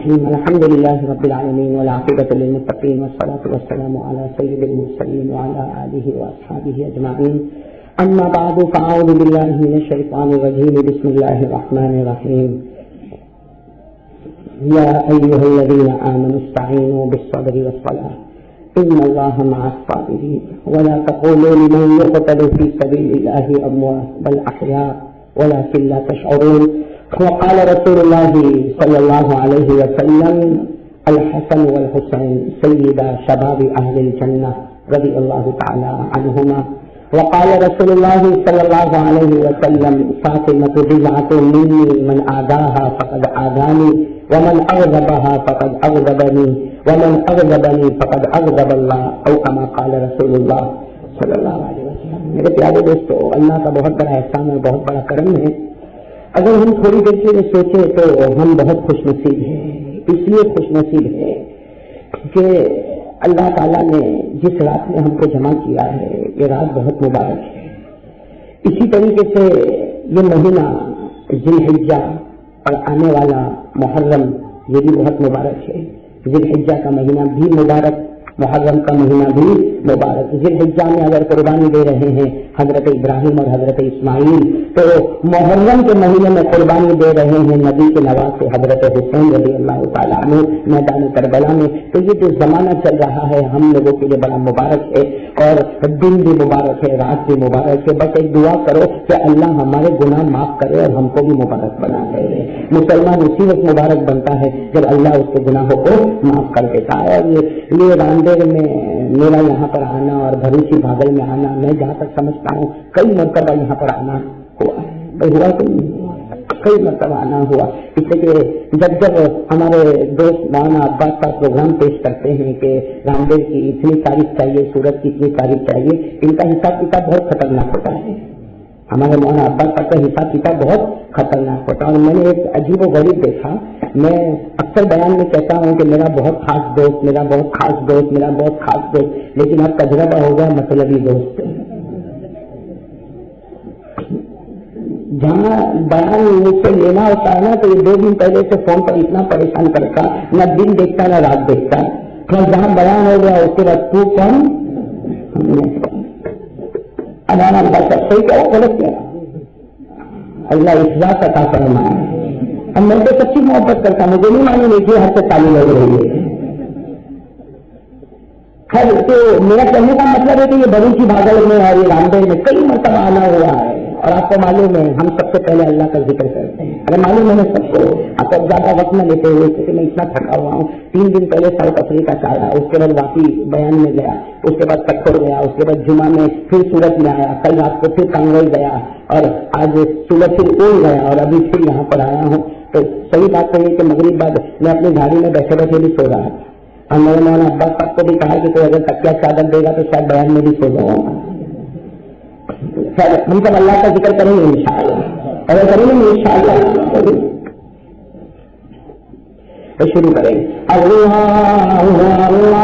الرحيم الحمد لله رب العالمين والعاقبة للمتقين والصلاة والسلام على سيد المرسلين وعلى آله وأصحابه أجمعين أما بعد فأعوذ بالله من الشيطان الرجيم بسم الله الرحمن الرحيم يا أيها الذين آمنوا استعينوا بالصبر والصلاة إن الله مع الصابرين ولا تقولوا لمن يقتل في سبيل الله أموات بل أحياء ولكن لا تشعرون. وقال رسول الله صلى الله عليه وسلم الحسن والحسين سيدا شباب أهل الجنة رضي الله تعالى عنهما. وقال رسول الله صلى الله عليه وسلم فاطمة بضعة مني من آذاها فقد آذاني ومن أغضبها فقد أغضبني ومن أغضبني فقد أغضب الله أو كما قال رسول الله صلی اللہ علیہ وسلم. میرے پیارے دوستو، اللہ کا بہت بڑا احسان اور بہت بڑا کرم ہے. اگر ہم تھوڑی دیر کے لیے سوچیں تو ہم بہت خوش نصیب ہیں. اس لیے خوش نصیب ہے کہ اللہ تعالیٰ نے جس رات میں ہم کو جمع کیا ہے یہ رات بہت مبارک ہے. اسی طریقے سے یہ مہینہ ذی الحجہ اور آنے والا محرم یہ بھی بہت مبارک ہے. ذی الحجہ کا مہینہ بھی مبارک، محرم کا مہینہ بھی مبارک. ذی الحجہ میں اگر قربانی دے رہے ہیں حضرت ابراہیم اور حضرت اسماعیل، تو محرم کے مہینے میں قربانی دے رہے ہیں نبی کے نواسے حضرت حسین رضی اللہ تعالیٰ عنہ میدان کربلا میں. تو یہ جو زمانہ چل رہا ہے ہم لوگوں کے لیے بڑا مبارک ہے، اور دن بھی مبارک ہے، رات بھی مبارک ہے. بس ایک دعا کرو کہ اللہ ہمارے گناہ معاف کرے اور ہم کو بھی مبارک بنا دے. مسلمان اسی وقت مبارک بنتا ہے جب اللہ اس کے گناہوں کو معاف کر دیتا ہے. اور یہ راندیر میں میرا یہاں پر آنا اور بھروچی بھاگل میں آنا، میں جہاں تک سمجھتا ہوں کئی مرتبہ یہاں پر آنا ہوا ہے. ہوا تو نہیں ہوا، کئی مرتبہ آنا ہوا. اس سے کہ جب ہمارے دوست مولانا عباس کا پروگرام پیش کرتے ہیں کہ رامدیر کی اتنی تاریخ چاہیے، سورت کی اتنی تاریخ چاہیے، ان کا حساب کتاب بہت خطرناک ہوتا ہے. ہمارے مولانا عباس کا حساب کتاب بہت خطرناک ہوتا ہے. اور میں نے ایک عجیب و غریب دیکھا. میں اکثر بیان میں کہتا ہوں کہ میرا بہت خاص دوست، میرا بہت خاص دوست، میرا بہت خاص دوست، لیکن اب تجربہ ہوگا مطلبی دوست. جہاں بیان مجھ سے لینا ہوتا ہے نا تو یہ 2 دن پہلے سے فون پر اتنا پریشان کرتا، نہ دن دیکھتا نہ رات دیکھتا. پھر جہاں بیان ہو گیا اس کے بعد تو کون ادانا بتا صحیح کیا غلط کیا. اللہ اخلاص عطا فرمائے. اب میں تو سچی محبت کرتا ہوں، مجھے نہیں معلوم ہے کہ ہر سے تعلیم لگ رہی ہے. خیر تو میرا کہنے کا مطلب ہے کہ یہ بھروچی بھاگل میں اور یہ رامدیر میں کئی مرتبہ آنا ہوا ہے. اور آپ کو معلوم ہے ہم سب سے پہلے اللہ کا ذکر کرتے ہیں. اگر معلوم ہے سب کو، آپ کو زیادہ وقت نہ لیتے ہوئے کیونکہ میں اتنا تھکا ہوا ہوں. 3 دن پہلے ساؤتھ افریقہ سے آیا، اس کے بعد واپی بیان میں گیا، اس کے بعد کٹھور گیا، اس کے بعد جمعہ میں پھر سورت میں آیا، کل رات کو پھر کانگڑ گیا، اور آج سورت پھر اڑ گیا، اور ابھی پھر یہاں پر آیا ہوں. تو صحیح بات تو یہ کہ مغرب بعد میں اپنی گاڑی میں بیٹھے بیٹھے بھی سو رہا تھا. اور میں نے مولانا عباس صاحب کو بھی کہا کہ کوئی اگر تکیہ چادر دے گا تو شاید بیان میں بھی سو جاؤں گا. ہم سب اللہ کا ذکر کریں گے انشاءاللہ، اگر کریں گے انشاءاللہ تو شروع کریں. اللہ اللہ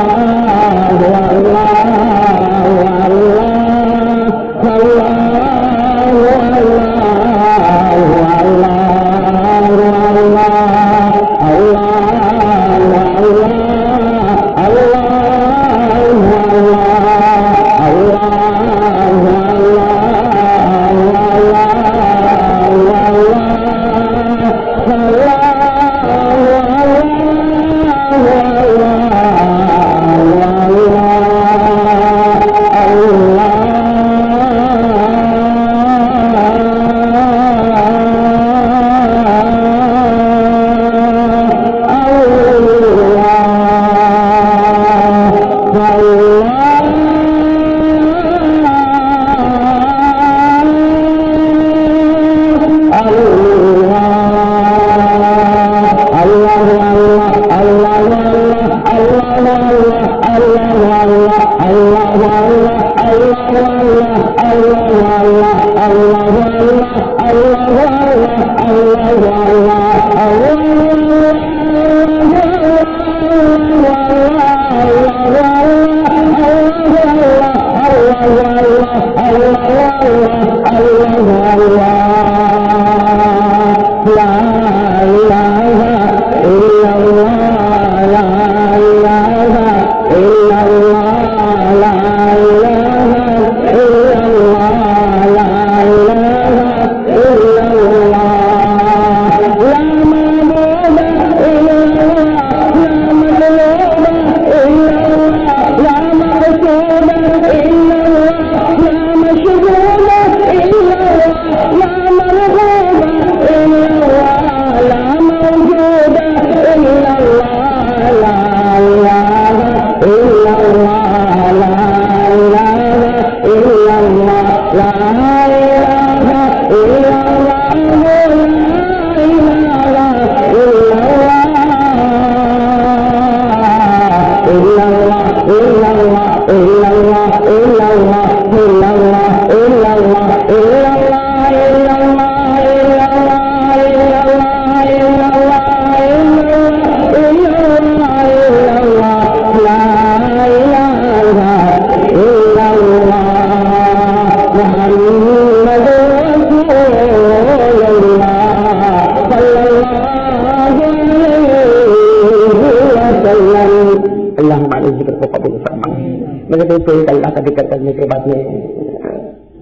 میرے دوستوں ایک اللہ کا ذکر کرنے کے بعد میں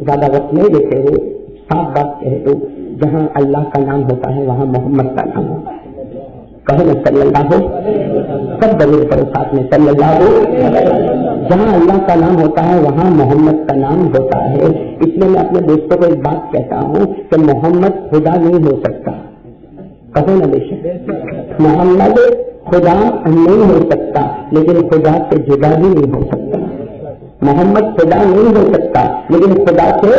زیادہ وقت نہیں دیتے ہوئے صاف بات کہے تو جہاں اللہ کا نام ہوتا ہے وہاں محمد کا نام ہوتا ہے. کہو نا صلی اللہ سب درود پڑھو ساتھ میں صلی اللہ. جہاں اللہ کا نام ہوتا ہے وہاں محمد کا نام ہوتا ہے. اس لیے میں اپنے دوستوں کو ایک بات کہتا ہوں کہ محمد خدا نہیں ہو سکتا. کہو نا بے شک محمد خدا نہیں ہو سکتا لیکن خدا سے جدا بھی نہیں ہو سکتا. محمد خدا نہیں ہو سکتا لیکن خدا سے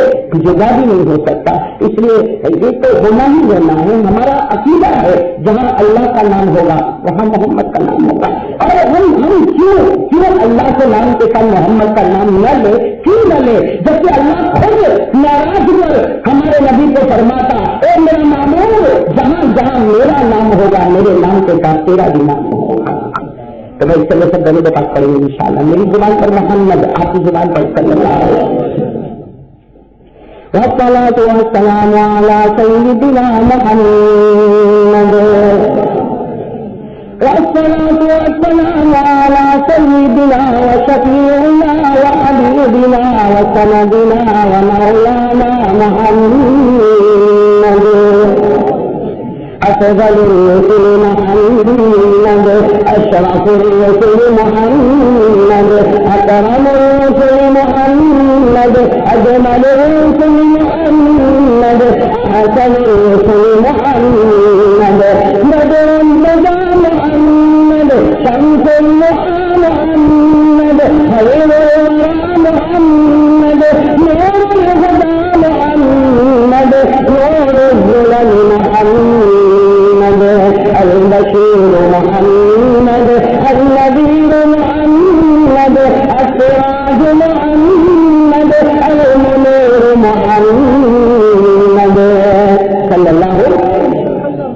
جدا بھی نہیں ہو سکتا. اس لیے یہ تو ہونا ہی ہونا ہے. ہمارا عقیدہ ہے جہاں اللہ کا نام ہوگا وہاں محمد کا نام ہوگا. اور ہم کیوں اللہ کے نام کے ساتھ محمد کا نام نہ لے؟ کیوں نہ لے جبکہ اللہ خود ناراض پر ہمارے نبی کو فرماتا اے میرا معمول جہاں جہاں میرا نام ہوگا میرے نام کے ساتھ تیرا بھی نام ہوگا. تو بھائی چلو سب دونوں کے پاس پڑھیں گے انشاءاللہ. میری زبان پر محمد آپ کی زبان پر صلی اللہ علیہ وسلم. والصلاة والسلام على سيدنا محمد والصلاة والسلام على سيدنا وشفيعنا وحبيبنا وسندنا ومولانا محمد أفضل الرسل محمد أشرف الرسل محمد أكرم الرسل محمد أجمل الرسل محمد أحسن الرسل محمد بدر بدا محمد شمس الضحى محمد خير الورى محمد نور الهدى محمد نور الظلم محمد البشير محمد النذير محمد السراج محمد المنير محمد صلی اللہ علیہ وسلم.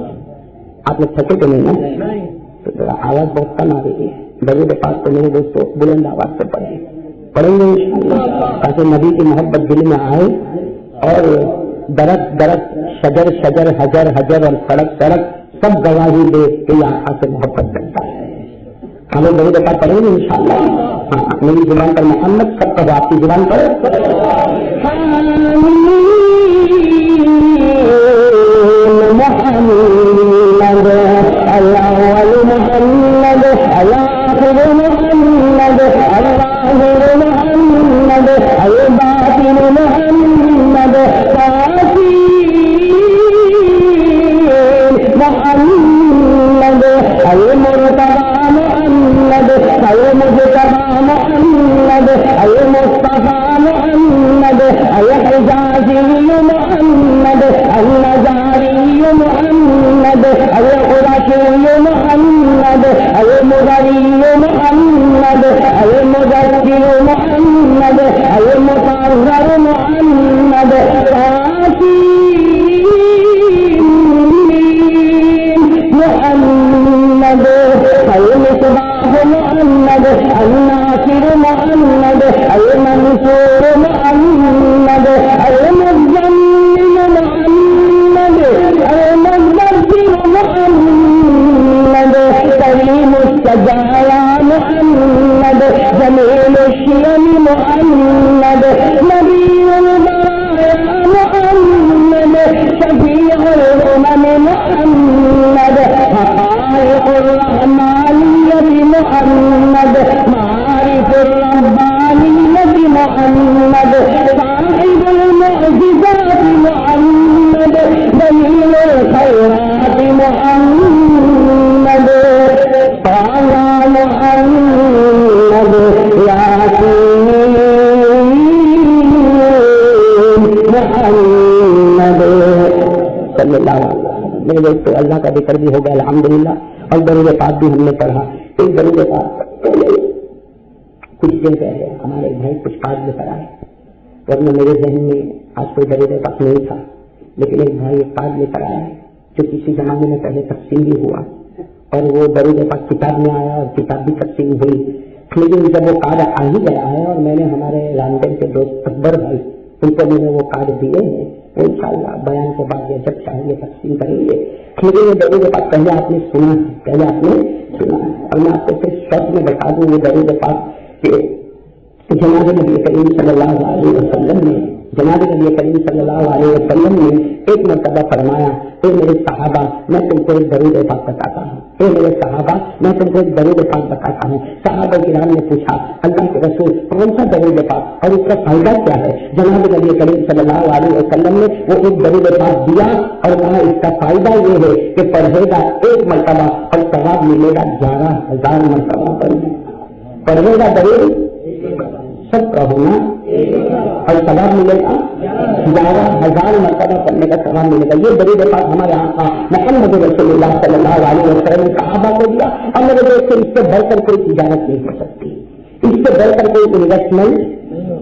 آپ لوگ تھکے تو نہیں نا؟ تو آواز بہت کم آ رہی ہے. درود پاک تو میرے دوستوں بلند آواز سے پڑھیں گے انشاءاللہ تاکہ نبی کی محبت دل میں آئے اور درخت درخت شجر شجر حجر حجر اور سڑک سڑک سب گواہی دے کہ یہ آقا سے محبت کرتا ہے. ہمیں درود پاک پڑھیں گے انشاءاللہ. ہاں میری زبان پر محمد سب کا آپ کی زبان پر محمد الاول محمد الاخر محمد الظاهر محمد الباطن محمد محمد المرتضى محمد المجتبى محمد المصطفى محمد الحجازي محمد النجاري محمد القرشي محمد المغري محمد المدثر محمد المطهر محمد محمد المصباح محمد الناصر محمد المنصور محمد المزمل محمد المدبر محمد كريم السجايا محمد جميل الشيم محمد نبي البرايا محمد شفيع الأمم محمد حقائق الرحمانية محمد معارف الربانية محمد صاحب المعجزات محمد دليل الخيرات محمد طه محمد ياسين محمد صلی اللہ علیہ وسلم. میرے دوستوں اللہ کا ذکر بھی ہوگا الحمدللہ اور درود پاک بھی ہم نے پڑھا. ایک درود پاک کچھ دن پہلے ہمارے بھائی کچھ پاک لے کر آئے ورنہ میرے ذہن میں آج کوئی درود پاک نہیں تھا لیکن ایک بھائی ایک پاک لے کر آیا ہے جو کسی زمانے میں پہلے تقسیم بھی ہوا اور وہ درود پاک کتاب میں آیا اور کتاب بھی تقسیم ہوئی. لیکن جب وہ کارڈ آ ہی گیا ہے اور میں نے ہمارے رامگڑھ کے دوست اکبر بھائی ان کو میں نے وہ کارڈ دیے ہیں انشاءاللہ بیان کے بعد یہ جب چاہیے تقسیم کریں گے. لیکن یہ درود پاک پہلے آپ نے سنا ہے اور میں آپ کو صرف شرط میں بتا دوں یہ درود پاک کہ جناب نبی کریم صلی اللہ علیہ وسلم نے ایک مرتبہ فرمایا، اے میرے صحابہ میں تم کو ایک درود پاک بتاتا ہوں، صحابہ کرام نے پوچھا اللہ کے رسول کون سا درود پاک اور اس کا فائدہ کیا ہے؟ جناب نبی کریم صلی اللہ علیہ وسلم نے وہ ایک درود پاک دیا اور کہا اس کا فائدہ یہ ہے کہ پڑھے گا ایک مرتبہ اور ثواب ملے گا 11,000 مرتبہ پڑھے گا درود سب کا ہونا اور ثواب ملے گا 11,000 مرتبہ پڑھنے کا ثواب ملے گا۔ یہ درود پاک ہمارے آقا محمد رسول اللہ صلی اللہ علیہ وسلم نے صحابہ کو دیا اور میرے دوست سے اس سے بڑھ کر کوئی تجارت نہیں ہو سکتی، اس سے بڑھ کر کوئی انویسٹمنٹ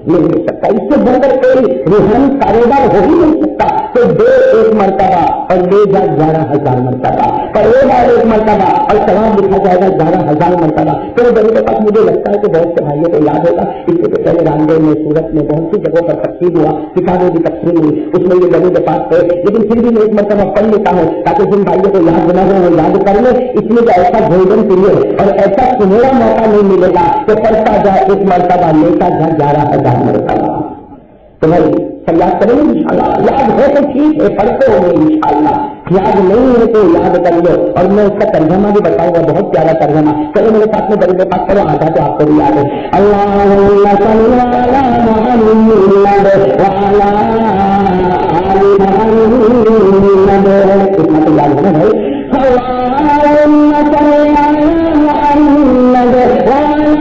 نہیں ہو سکتا، اس سے بڑھ کر کوئی روحانی کاروبار ہو ہی نہیں سکتا تو دے ایک مرتبہ اور لے جا 11,000 مرتبہ، پڑھے گا ایک مرتبہ اور ثواب لکھا جائے گا 11,000 مرتبہ۔ تو درود پاک مجھے لگتا ہے کہ بہت سے بھائیوں کو یاد ہوگا، اس سے پہلے رام دیو میں سورت میں بہت سی جگہوں پر تقسیم ہوا، کتابوں کی تقسیم ہوئی، اس میں یہ درود پاک ہے، لیکن پھر بھی میں ایک مرتبہ پڑھ لیتا ہوں تاکہ جن بھائیوں کو یاد نہ ہو وہ یاد کر لیں۔ اس میں ایسا گولڈن پیریڈ اور ایسا سنہرا موقع نہیں ملے گا کہ پڑھتا جائے ایک مرتبہ لیتا جائے 11,000 مرتبہ۔ تو بھائی سب یاد کریں گے انشاءاللہ، یاد ہے تو ٹھیک ہے پڑھتے ہوں گے انشاءاللہ، یاد نہیں ہے تو یاد کر لو۔ اور میں اس کا ترجمہ بھی بتاؤں گا، بہت پیارا ترجمہ، چلو میرے ساتھ میں درود پاک کرو، آدھا تو آپ کو بھی یاد ہے۔ اللہم صلی علی محمد وعلی آل محمد، اتنا تو یاد ہے نا بھائی۔ اللہم صلی علی محمد وعلی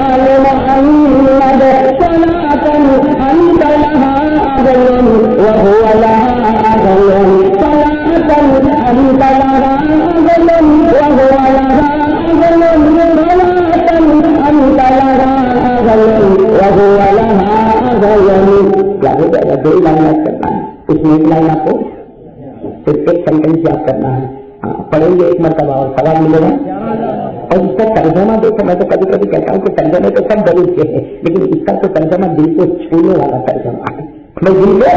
آل محمد صلاۃ انت لہا اہل وهو لہا اہل، صلاۃ انت لہا اہل وهو لہا اہل، صلاۃ انت لہا اہل وهو لہا اہل۔ کیا ہو جائے گا؟ 2 لائن یاد کرنا ہے، اس میں 1 لائن آپ کو صرف ایک سینٹینس یاد کرنا ہے، پڑھیں گے ایک مرتبہ اور ثواب ملے گا۔ اور اس کا ترجمہ دیکھو، میں تو کبھی کبھی کہتا ہوں کہ ترجمے تو سب درود کے ہیں، لیکن اس کا تو ترجمہ دل کو چھونے والا ترجمہ ہے، میں دل کو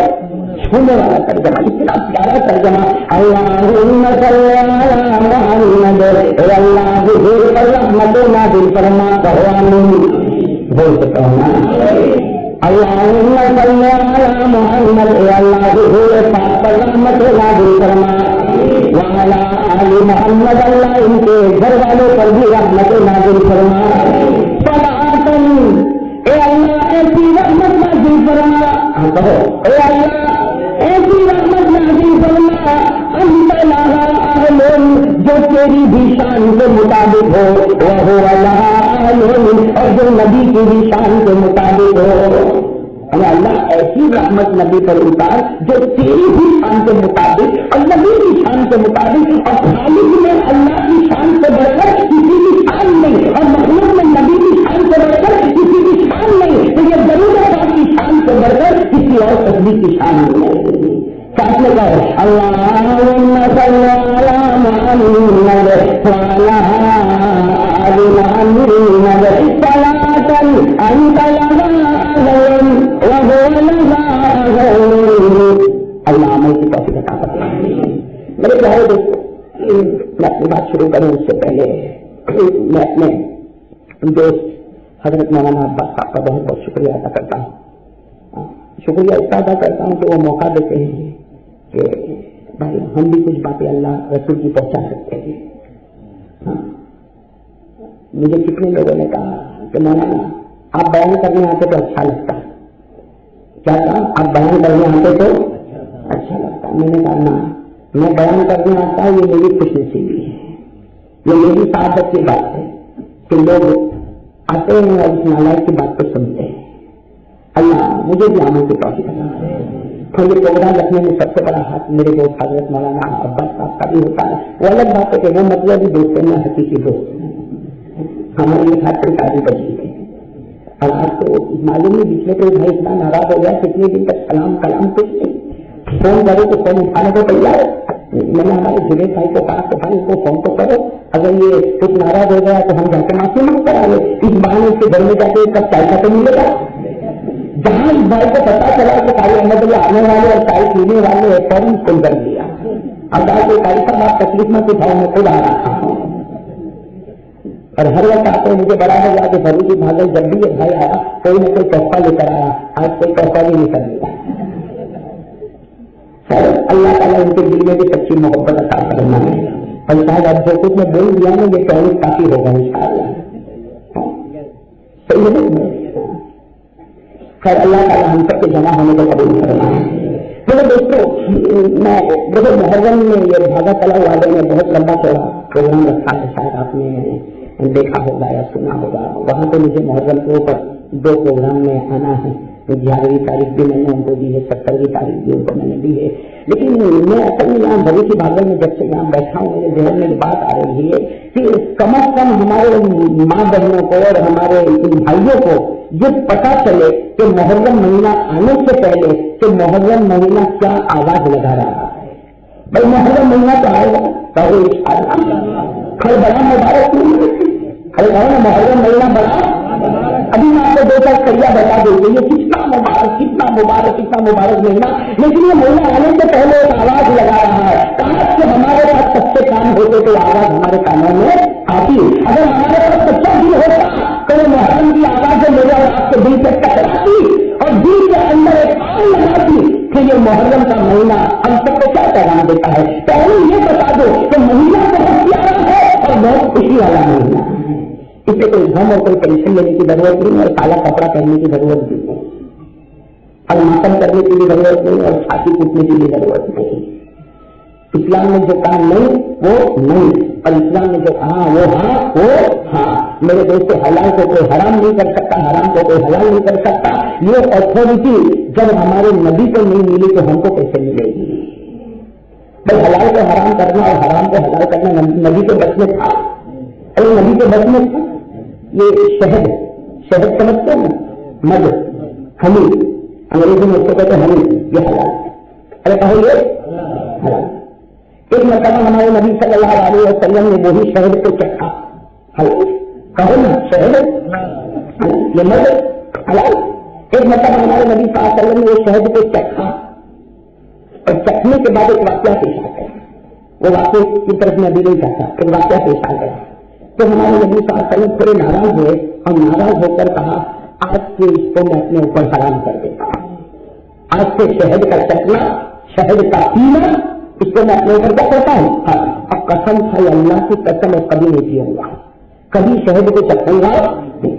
چھونے والا ترجمہ، اتنا پیارا ترجمہ۔ اللہم صلی علی محمد، اے اللہ حضور پر رحمت نازل فرما، کہو آمین، بول سکتا ہوں نا۔ اللہم صلی علی محمد، اے اللہ حضور پاک پر رحمت نازل فرما، وعلی آل محمد، اللہ ان کے گھر والوں پر بھی رحمت نازل فرما، صلاۃ اے اللہ ایسی رحمت نازل فرما، کہو اے اللہ ایسی رحمت نازل فرما، انت لہا اہل، جو تیری بھی شان کے مطابق ہو، وہو لہا اہل، اور جو نبی کی بھی شان کے مطابق ہو۔ اللہ ایسی رحمت نبی پر اتار جو تیری بھی شان کے مطابق اور نبی کی شان کے مطابق، اور خالق میں اللہ کی شان سے بڑھ کر کسی کی شان نہیں، اور مخلوق میں نبی کی شان سے بڑھ کر کسی کی شان نہیں، تو یہ درود پاک کی شان سے بڑھ کر کسی اور تصویر کی شان نہیں۔ ساتھ میں کہو اللہم صلی علی محمد وعلی آل محمد صلاۃ انت لہا اہل وهو لہا اہل۔ اللہ عمل کی توفیق عطا فرمائے۔ میرے پیارے دوستو، میں اپنی بات شروع کروں اس سے پہلے میں اپنے دوست حضرت مولانا عباس صاحب کا بہت بہت شکریہ ادا کرتا ہوں، شکریہ اس کا ادا کرتا ہوں کہ وہ موقع دیتے ہیں کہ بھائی ہم بھی کچھ باتیں اللہ رسول کی پہنچا سکتے ہیں۔ مجھے کتنے لوگوں نے کہا کہ مولانا آپ بیان کرنے آتے تو اچھا لگتا، کیا کہا؟ آپ بیان کرنے آتے تو اچھا لگتا۔ میں نے کہا نا، میں بیان کرنے آتا ہوں، یہ میری خوش نصیبی ہے، یہ میری سعادت کی بات ہے کہ لوگ آتے ہیں اور اس نالائق کی بات کو سنتے ہیں۔ اللہ مجھے بھی عمل کی توفیق عطا کرے۔ تو یہ پروگرام رکھنے میں سب سے بڑا ہاتھ میرے دوست حضرت مولانا عباس صاحب کا بھی ہوتا ہے۔ وہ الگ بات ہے کہ وہ مطلب دوست ہے، میں حقیقی دوست ہوں، ہمارے ساتھ کوئی شادی بچی ہے۔ اور آپ کو معلوم نہیں پچھلے کوئی بھائی اتنا ناراض ہو گیا، کتنے دن تک سلام کلام کچھ نہیں، فون کرو تو فون اٹھانے کو تیار۔ میں نے ہمارے جنید بھائی کو کہا کہ بھائی اس کو فون تو کرو، اگر یہ کچھ ناراض ہو گیا تو ہم جا کے معافی مانگ کرا لیں، اس بہانے اس کے گھر میں جا کے کب چائے کا تو ملے گا۔ جہاں اس بھائی کو پتا چلا کہ قاری احمد اللہ آنے والے اور چائے پینے والے فوراً فون کر دیا۔ اب کہا کہ قاری صاحب آپ تکلیف میں کچھ میں خود آ رہا ہوں۔ اور ہر وقت آتے مجھے بڑا ہو گیا کہ بھری کی بھاگل جب بھی یہ بھائی آیا کوئی نہ کوئی تحفہ لے کر آیا، آج کوئی تحفہ بھی نہیں کر دیا. اللہ تعالیٰ ان کے دل میں بھی سچی محبت عطا کرنا ہے. اور شاید اب جو کچھ میں بول دیا نا یہ پہلے کافی ہوگا انشاءاللہ. صحیح ہے. خیر اللہ تعالیٰ ہم سب کے جمع ہونے کو قبول کرنا ہے. میرے دوستوں میں دیکھو محرم میں یہ بھاگا کلا والے میں بہت لمبا چوڑا پروگرام رکھا ہے، شاید آپ نے دیکھا ہوگا یا سنا ہوگا. وہاں پہ مجھے محرم کے اوپر 2 پروگرام میں آنا ہے. 11ویں تاریخ بھی میں نے ان کو دی ہے، 17ویں تاریخ بھی ان کو میں نے دی ہے. لیکن میں اصل میں یہاں بھری کی بھاگل میں جب سے یہاں بیٹھا ہوں میرے ذہن میں بات آ رہی ہے کہ کم از کم ہمارے ماں بہنوں کو اور ہمارے بھائیوں کو یہ پتا چلے کہ محرم مہینہ آنے سے پہلے کہ محرم مہینہ کیا آواز لگا رہا ہے. بھائی محرم مہینہ تو آئے گا، خیر بڑا مبارک خیر نا محرم مہینہ بڑا. ابھی میں آپ کو 2 چار کڑیاں بتا دوں گی یہ کتنا مبارک کتنا مبارک کتنا مبارک مہینہ. لیکن یہ مہینہ آنے سے پہلے ایک آواز لگا رہا ہے. کاش کہ ہمارے پاس سچے کام ہوتے تو آواز ہمارے کانوں میں آتی. اگر ہمارے پاس سچا دل ہوتا تو وہ محرم کی آواز میرے اور آپ کے دل سے ٹکراتی اور دل کے اندر ایک آگ لگاتی کہ یہ محرم کا مہینہ ہم سب کو کیا پیغام دیتا ہے. پہلے یہ بتا دو کہ مہینہ بہت پیارا ہے اور بہت خوشی والا مہینہ ہے. اس سے کوئی غم اور کوئی ٹینشن لینے کی ضرورت نہیں اور کالا کپڑا پہننے کی ضرورت بھی نہیں اور ماتم کرنے کی بھی ضرورت نہیں اور چھاتی کوٹنے کی بھی ضرورت نہیں. اسلام میں جو کہا نہیں وہ نہیں اور اسلام نے جو کہا وہ ہاں وہ ہاں. میرے دوست حلال کو کوئی حرام نہیں کر سکتا، حرام کو کوئی حلال نہیں کر سکتا. یہ اتھارٹی جب ہمارے نبی کو نہیں ملی تو ہم کو کیسے ملے گی؟ بھائی حلال کو حرام کرنا اور حرام کو حلال کرنا نبی کے بس میں تھا اور نبی کے بس میں تھا. یہ شہد سمجھتے ہیں نا، مد ہنی انگریزی میں اس کو کہتے ہیں ہنی، یہ حلال ہے. ارے کہو یہ حلال. ایک مرتبہ ہمارے نبی صلی اللہ علیہ وسلم نے وہی شہد کو چکھا. حلال کہو نا شہد یہ مد حلال. ایک مرتبہ ہمارے نبی صلی اللہ علیہ وسلم نے وہ شہد کو چکھا اور چکھنے کے بعد ایک واقعہ پیش آ گیا. وہ واقعے کی طرف میں ابھی نہیں چاہتا، ایک واقعہ پیش آ گیا. تو ہمارے نبی صلی اللہ علیہ وسلم تھوڑے ناراض ہوئے اور ناراض ہو کر کہا آج سے اس کو میں اپنے اوپر حرام کر دیتا ہوں. آج سے شہد کا چکنا شہد کا پینا اس کو میں اپنے اوپر کیا کرتا ہوں. اب قسم کھائی اللہ کی قسم اور کبھی نہیں پیوں گا، کبھی شہد کو چکھوں گا. ایک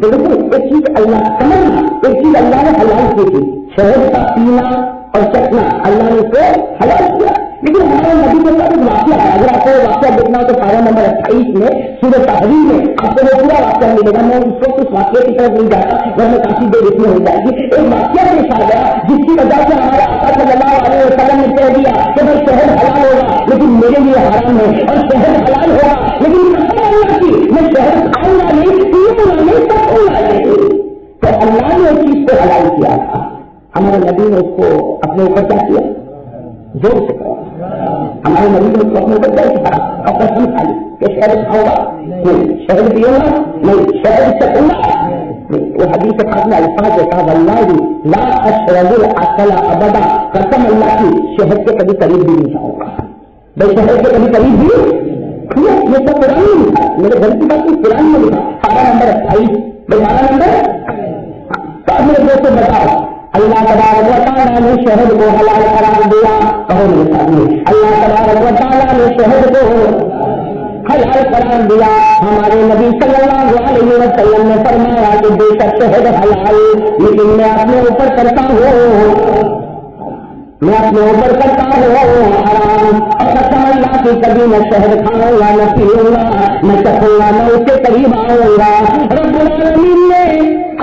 چیز اللہ سمجھنا، ایک چیز اللہ نے حلال کی تھی، شہد کا پینا اور چکنا اللہ نے اسے حلال کیا. لیکن ہمارے نبی کے ساتھ ایک واقعہ ہے. اگر آپ کو واقعہ دیکھنا ہو تو پارہ نمبر 28 میں سورہ تحریم میں آپ کو وہ پورا واقعہ ملے گا. میں اس وقت اس واقعے کی طرف نہیں جاتا ورنہ کافی دیر اس میں ہو جائے گی. ایک واقعہ پیش آ گیا جس کی وجہ سے ہمارے آقا صلی اللہ علیہ وسلم نے کہہ دیا کہ بھائی شہد حلال ہوگا لیکن میرے لیے حرام ہے اور شہد حلال ہوگا لیکن میں شہد کھاؤں گا نہیں، پیوں گا نہیں، سکوں گا نہیں. تو اللہ نے اس چیز کو حلال کیا تھا. ہمارے نبی نے اس کو اپنے اوپر کیا کیا؟ زور سے کرا. ہمارے نبی نے اس کو اپنے اوپر کیا کیا؟ اور قسم کھا لی کہ شہد کھاؤں گا نہیں، شہد پیوں گا نہیں، شہد چکوں گا. وہ حدیث پاک میں الفاظ دیکھا واللہ لا اشرب العسل ابدا، قسم اللہ کی شہد کے کبھی قریب بھی نہیں جاؤں گا. بھائی شہد کے کبھی قریب بھی یہ سب قرآن میں لکھا، میرے گھر کی بات قرآن میں لکھا. پارہ نمبر 28 بھائی پارہ نمبر تو اب میرے دوست بتاؤ اللہ تبارک و تعالیٰ نے شہد کو حلال قرار دیا. کہو میرے سامنے اللہ تبارک و تعالیٰ نے شہد کو حلال قرار دیا. ہمارے نبی صلی اللہ علیہ وسلم نے فرمایا کہ بے شک شہد حلال لیکن میں اپنے اوپر کرتا ہوں حرام. اور قسم اللہ کی کبھی میں شہد کھاؤں گا نہ پیوں گا نہ چکھوں گا نہ اس کے قریب آؤں گا. رب العالمین نے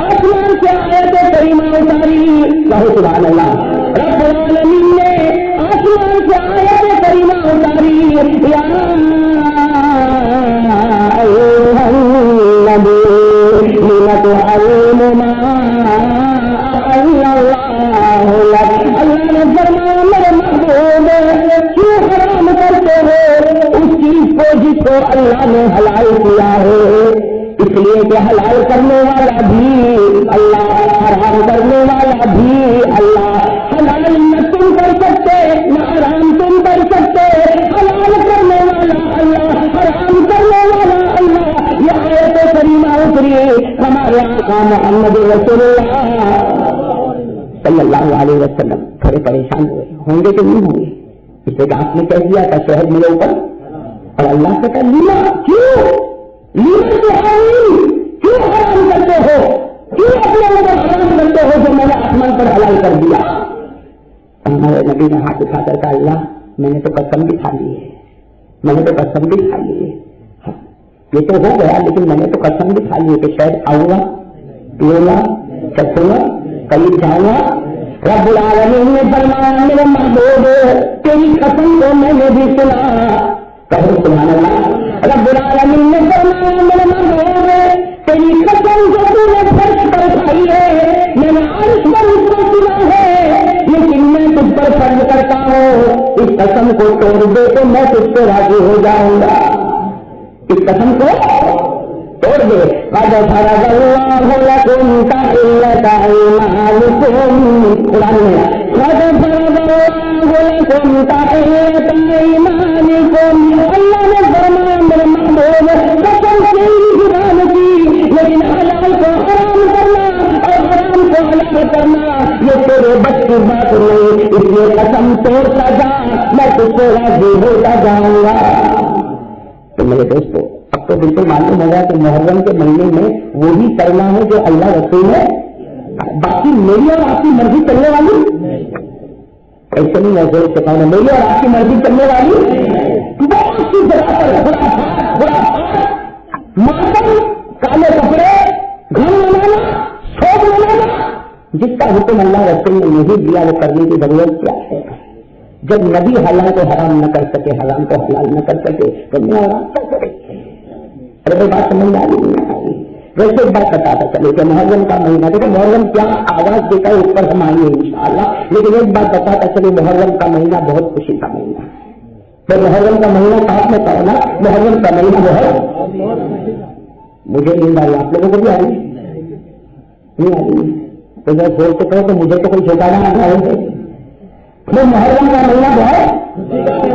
آسمان سے آیت کریمہ اتاری. بہت سبحان اللہ. رب العالمین نے آسمان سے آیت کریمہ اتاری. یا ایھا النبی لم تحرم ما احل اللہ لک. اللہ نے فرمایا میرے محبوب کیوں حرام کرتے ہو اس چیز کو جس کو اللہ نے حلال کیا ہے. اس لیے کہ حلال کرنے والا بھی اللہ، حرام کرنے والا بھی اللہ. حلال نہ تم کر سکتے نہ حرام تم کر سکتے. حلال کرنے والا اتری ہمارے آقا محمد رسول اللہ صلی اللہ علیہ وسلم تھوڑے پریشان ہوئے، ہوں گے کہ نہیں ہوں گے؟ اس لیے آپ نے کہہ دیا تھا شہد میرے اوپر، اور اللہ سے کہا لیما کیوں کیوں حرام کرتے ہو، کیوں اپنے اوپر حرام کرتے ہو جو میں نے آسمان پر حلال کر دیا؟ ہمارے نبی نے ہاتھ اٹھا کر کہا اللہ میں نے تو قسم بھی کھا لی ہے، میں نے تو قسم بھی کھا لی ہے، یہ تو ہو گیا لیکن میں نے تو قسم بھی کھا لی ہے کہ شاید آؤں گا پیوں گا چکھوں گا قریب جاؤں گا۔ رب العالمین نے فرمایا میرے محبوب تیری قسم کو میں نے بھی سنا، کہو سبحان اللہ۔ رب العالمین نے فرمایا میرے محبوب تیری قسم جو تو نے فرش پر کھائی ہے میں نے عرش پر اس کو سنا ہے، لیکن میں تجھ پر فرض کرتا ہوں اس قسم کو توڑ دے تو میں تجھ سے راضی ہو جاؤں گا، اس قسم کو توڑ دے۔ قد فرض اللہ لکم تحلۃ ایمانکم، قرآن میں قد فرض اللہ لکم تحلۃ ایمانکم، اللہ نے فرمایا میرے محبوب قسم تیری زبان کی، لیکن حلال کو حرام کرنا اور حرام کو حلال کرنا یہ تیرے بس کی بات نہیں، اس لیے قسم توڑتا جا میں تجھ سے راضی ہوتا جاؤں گا۔ تو میرے دوستو اب تو بالکل معلوم ہوگا کہ محرم کے مہینے میں وہی کرنا ہے جو اللہ رسول ہے، باقی میری اور آپ کی مرضی چلنے والی ایسے نہیں ہے، زور سے کہنا میری اور آپ کی مرضی چلنے والی بہت سی جگہ پر ماتم کالے کپڑے گھر بنانا سوگ بنانا، جس کا حکم اللہ رسول نے نہیں دیا وہ کرنے کی ضرورت کیا ہے؟ جب نبی حلال کو حرام نہ کر سکے حرام کو حلال نہ کر سکے تو میں حرام کر سکے؟ ارے بات سمجھ آ رہی نہیں آ رہی؟ ویسے ایک بات بتاتا چلے کہ محرم کا مہینہ دیکھو محرم کیا آواز دیتا ہے اوپر ہم آئیں گے انشاءاللہ، لیکن ایک بات بتاتا چلے محرم کا مہینہ بہت خوشی کا مہینہ ہے۔ تو محرم کا مہینہ ساتھ میں کہو نا محرم کا مہینہ بہت، مجھے نیند آئی آپ لوگوں کو بھی آ رہی نہیں آ رہی؟ تو جب زور سے کہو تو مجھے تو کوئی ٹھکانا نہ آئے۔ تو محرم کا مہینہ بہت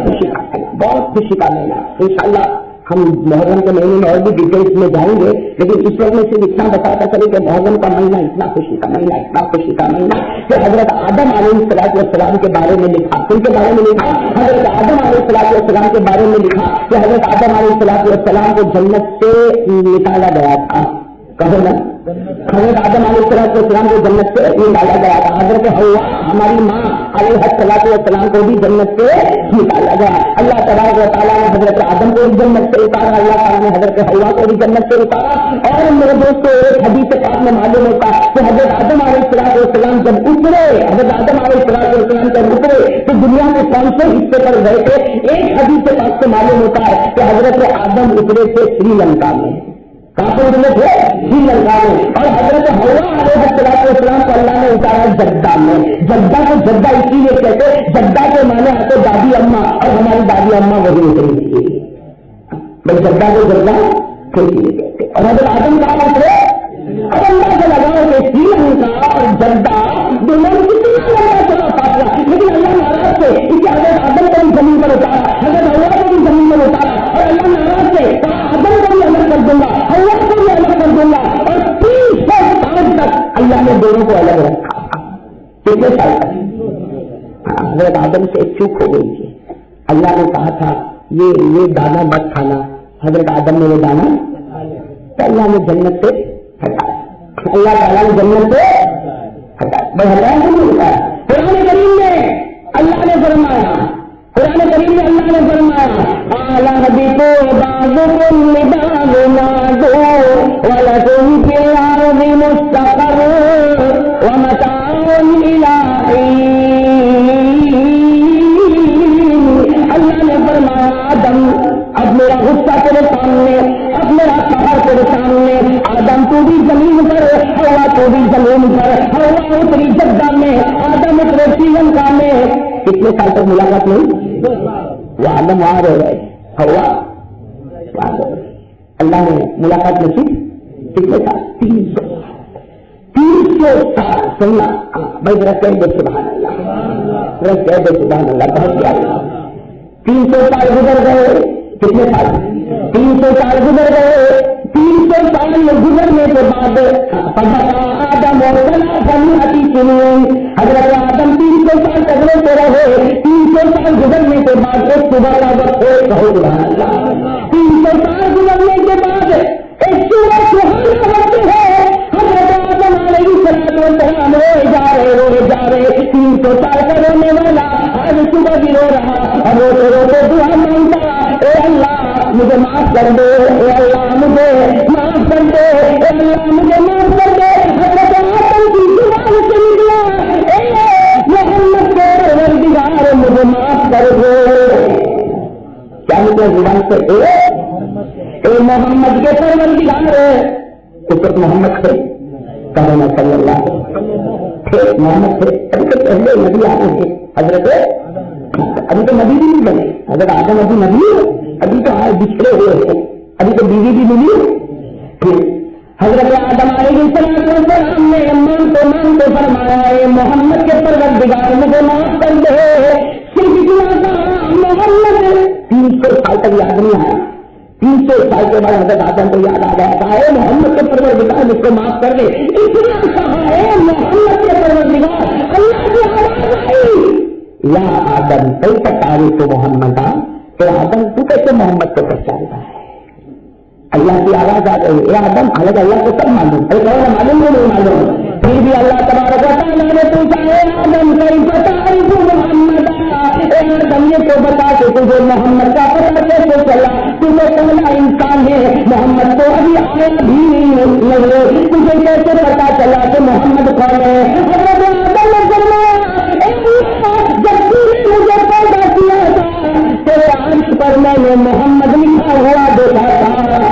خوشی کا بہت خوشی کا مہینہ، انشاءاللہ ہم محرم کے مہینے میں اور بھی ڈیٹیلس میں جائیں گے، لیکن اس وقت میں صرف اتنا بتاتا چلے کہ محرم کا مہینہ اتنا خوشی کا مہینہ اتنا خوشی کا مہینہ کہ حضرت آدم علیہ السلام کے بارے میں لکھا، کن کے بارے میں لکھا؟ حضرت آدم علیہ السلام کے بارے میں لکھا کہ حضرت آدم علیہ السلام کو جنت سے نکالا گیا تھا، کہو نا حضرت آدم علیہ السلام کو جنت سے نکالا گیا تھا، حضرت حوا ہماری ماں علیہ السلام کو بھی جنت سے نکالا گیا، اللہ تبارک و تعالیٰ نے حضرت آدم کو بھی جنت سے اتارا، اللہ تعالیٰ نے حضرت حوا کو بھی جنت سے اتارا۔ اور میرے دوستوں ایک حدیث پاک میں معلوم ہوتا کہ حضرت آدم علیہ السلام جب اترے، حضرت آدم علیہ السلام جب اترے تو دنیا کے کون سے حصے پر گئے تھے؟ ایک حدیث پاک سے معلوم ہوتا ہے کہ حضرت آدم اترے تھے سری لنکا میں، کہاں پر اترے تھے؟ سری لنکا میں، اور حضرت حوا علیہ السلام کو اللہ نے اتارا جدہ میں۔ جدہ کو جدہ اسی لیے کہتے، جدہ کے معنی آتے دادی اماں، اور ہماری دادی اماں وہی اتری تھی، بس جدہ کو جدہ لیے کہتے۔ اور حضرت آدم کہاں اترے؟ اب اللہ سے لگاؤ کہ سری لنکا اور جدہ دونوں کتنا لمبا چلا فاصلہ، لیکن اللہ ناراض تھے اس لیے حضرت آدم کو بھی زمین پر اتارا، حضرت حوا کو بھی زمین پر اتارا، اور اللہ ناراض تھے آدم کو بھی الگ کر دوں گا حوا کو بھی الگ کر دوں گا، اور 30 سال تک اللہ نے دونوں کو الگ رکھا۔ کتنے سال تک؟ حضرت آدم سے ایک چوک ہو گئی تھی، اللہ نے کہا تھا یہ دانا مت کھانا، حضرت آدم نے وہ دانا تو اللہ نے جنت سے ہٹایا، اللہ تعالیٰ نے جنت سے ہٹایا، بھائی ہٹایا کہ نہیں ہٹایا؟ قرآن کریم میں اللہ نے فرمایا، قرآن کریم میں اللہ نے فرمایا اعلیٰ حبیبو بعضکم لبعض عدو ولکم فی الارض مستقر ومتاع الی حین۔ اللہ نے فرمایا آدم اب میرا غصہ تیرے سامنے، اب میرا قہر تیرے سامنے، آدم تو بھی زمین پر، حوا تو بھی زمین پر، حوا اتری جدہ میں، آدم اترے سری لنکا میں۔ کتنے سال تک ملاقات نہیں؟ وہ آدم وہاں رہ گئے، حوا وہاں رہ گئے، اللہ نے ملاقات نصیب کتنے سال؟ 300 سال۔ سننا بھائی ذرا کہہ دے سبحان اللہ، ذرا کہہ دے سبحان اللہ، بہت پیارا۔ 300 سال گزر گئے، کتنے سال؟ 300 سال گزر گئے، 300 سال گزرنے کے بعد آدم اور حضرت آدم 300 سال گزرتے رہے. 300 سال گزرنے کے بعد ایک صبح کا وقت ہے. 300 سال گزرنے کے بعد ایک صبح سہانا وقت ہے. حضرت آدم علیہ السلام روئے جا رہے 300 سال کا رونے والا آج صبح بھی رو رہا اور روتے روتے دعا مانگتا, اے اللہ مجھے معاف کر دے, اے اللہ مجھے معاف کر دے, اے اللہ مجھے معاف کر دے. حضرت آدم کی زبان سے نکلا, اے محمد کے پروردگار مجھے معاف کر دے. کیا نکلا زبان سے؟ اے محمد کے پروردگار. حضرت محمد تھے کہنا صلی اللہ تھے, محمد تھے. ابھی تو پہلے نبی آتے تھے حضرت, ابھی تو نبی بھی نہیں بنے. حضرت آدم ابھی نبی, ابھی تو آج بچھڑے ہوئے تھے, ابھی تو بیوی بھی ملی. حضرت آدم علیہ السلام نے مانتے فرمایا, اے محمد کے پروردگار مجھے معاف کر دے. صرف اتنا کہا محمد. 300 سال تک یاد نہیں آیا. 300 سال کے بعد حضرت آدم کو یاد آ گیا, اے محمد کے پروردگار مجھ کو معاف کر دے. اتنا کہا ہے محمد کے پروردگار, اللہ کی آواز آئی, یا آدم کیسے تعریف محمد. اے آدم تو کیسے محمد کو پہچانتا ہے؟ اللہ کی آواز آ گئی, اے آدم حالانکہ اللہ کو سب معلوم, معلوم نہیں معلوم, پھر بھی اللہ تبارک و تعالیٰ نے پوچھا, اے آدم کیسے تعریف محمد. اے آدم یہ تو بتا کہ تجھے محمد کا پتہ کیسے چلا, تجھے پہلا انسان ہے, محمد کو ابھی آیا بھی نہیں, تجھے کیسے پتا چلا کہ محمد کون ہے؟ حضرت آدم نے فرمایا, جب تو نے مجھے پیدا کیا تھا تیرے عرش پر میں نے محمد لکھا ہوا دیکھا تھا.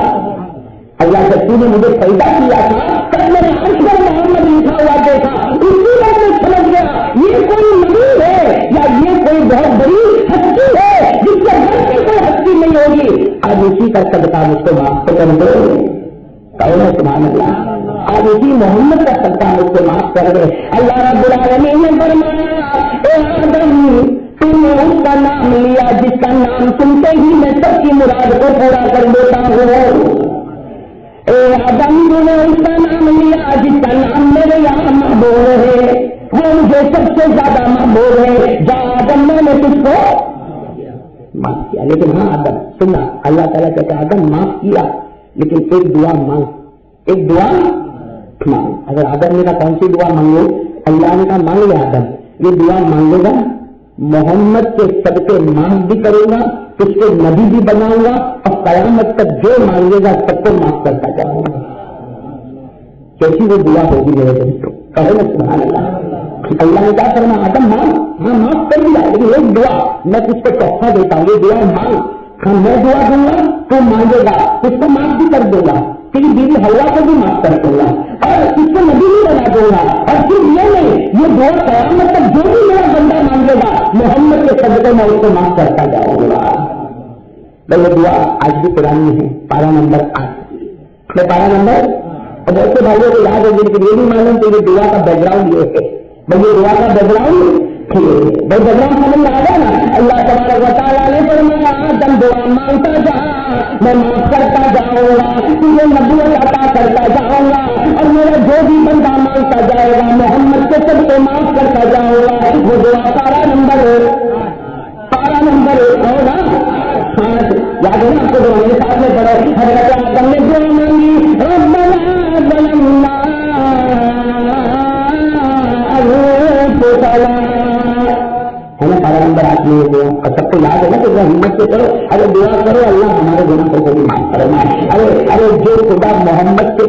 اللہ جب تو نے مجھے پیدا کیا تھا تب میں نے عرش پر محمد لکھا ہوا دیکھا. اسی وقت میں سمجھ گیا یہ کوئی نبی ہے یا یہ کوئی بہت بڑی ہستی ہے جس سے گھر کی کوئی ہستی نہیں ہوگی. آج اسی کا صدقہ مجھ کو معاف کر دو. کہو سبحان اللہ. آج اسی محمد کا صدقہ مجھ کو معاف کر دے. اللہ رب العالمین نے فرمایا, اے آدم تم نے اس کا نام لیا جس کا نام سنتے ہی میں سب کی مراد کو پورا کر دیتا ہوں. اے آدم تم نے اس کا نام لیا جس کا نام میرے یہاں محبوب ہے, وہ مجھے سب سے زیادہ محبوب ہے. جا آدم میں نے تجھ کو معاف کیا. لیکن ہاں آدم سننا, اللہ تعالیٰ کہتے ہیں آدم معاف کیا لیکن ایک دعا مانگ, ایک دعا مانگ. اگر آدم نے کہا کون سی دعا مانگو, اللہ نے کہا مانگ لے آدم, یہ دعا مانگے گا محمد کے صدقے معاف بھی کروں گا, اس کو نبی بھی بناؤں گا, اور قیامت تک جو مانگے گا سب کو معاف کرتا جاؤں گا. کیسی وہ دعا ہوگی میرے دوستوں, کہو نا سبحان اللہ. اللہ نے کیا کرنا, آدم مانگ, ہاں معاف کر دیا, لیکن ایک دعا میں تجھ کو تحفہ دیتا ہوں, یہ دعا مانگ. ہاں میں دعا دوں گا تو مانگے گا, اس کو معاف بھی کر دوں گا, تیری بیوی حوا کو بھی معاف کر دوں گا, اور اس کو نبی بھی بنا دوں گا. اور صرف یہ نہیں, یہ دعا قیامت تک جو بھی میرا بندہ مانگے گا محمد کے صدقے میں اس کو معاف کرتا جاؤں گا. یہ دعا آج بھی قرآن میں ہے, پارہ نمبر 8. پارہ نمبر, اور بہت سے بھائیوں کو یاد ہے جن کے یہ نہیں معلوم تو یہ دعا کا بیک گراؤنڈ یہ ہے. بھائی یہ دعا کا بیک گراؤنڈ بھائی بیک گراؤنڈ سمجھ میں آ گیا نا. اللہ تبارک و تعالیٰ نے فرمایا آدم دعا مانگتا جا, میں معاف کرتا جاؤں گا, تجھے نبوت عطا کرتا جاؤں گا, اور میرا جو بھی بندہ مانگتا جائے گا محمد کے سب کو معاف کرتا جاؤں گا. وہ دعا پارہ نمبر ہوگا. یاد ہے نا آپ کو دعا میرے ساتھ میں پڑھو. حضرت آدم نے دعا مانگی, ربنا ظلمنا انفسنا, ہے نا پارہ نمبر 8 میں دعا. اور سب کو یاد ہے نا کہ ہمت سے کرو, ارے دعا کرو اللہ ہمارے گناہوں کو بھی معاف کرنا. ارے جو خدا محمد کے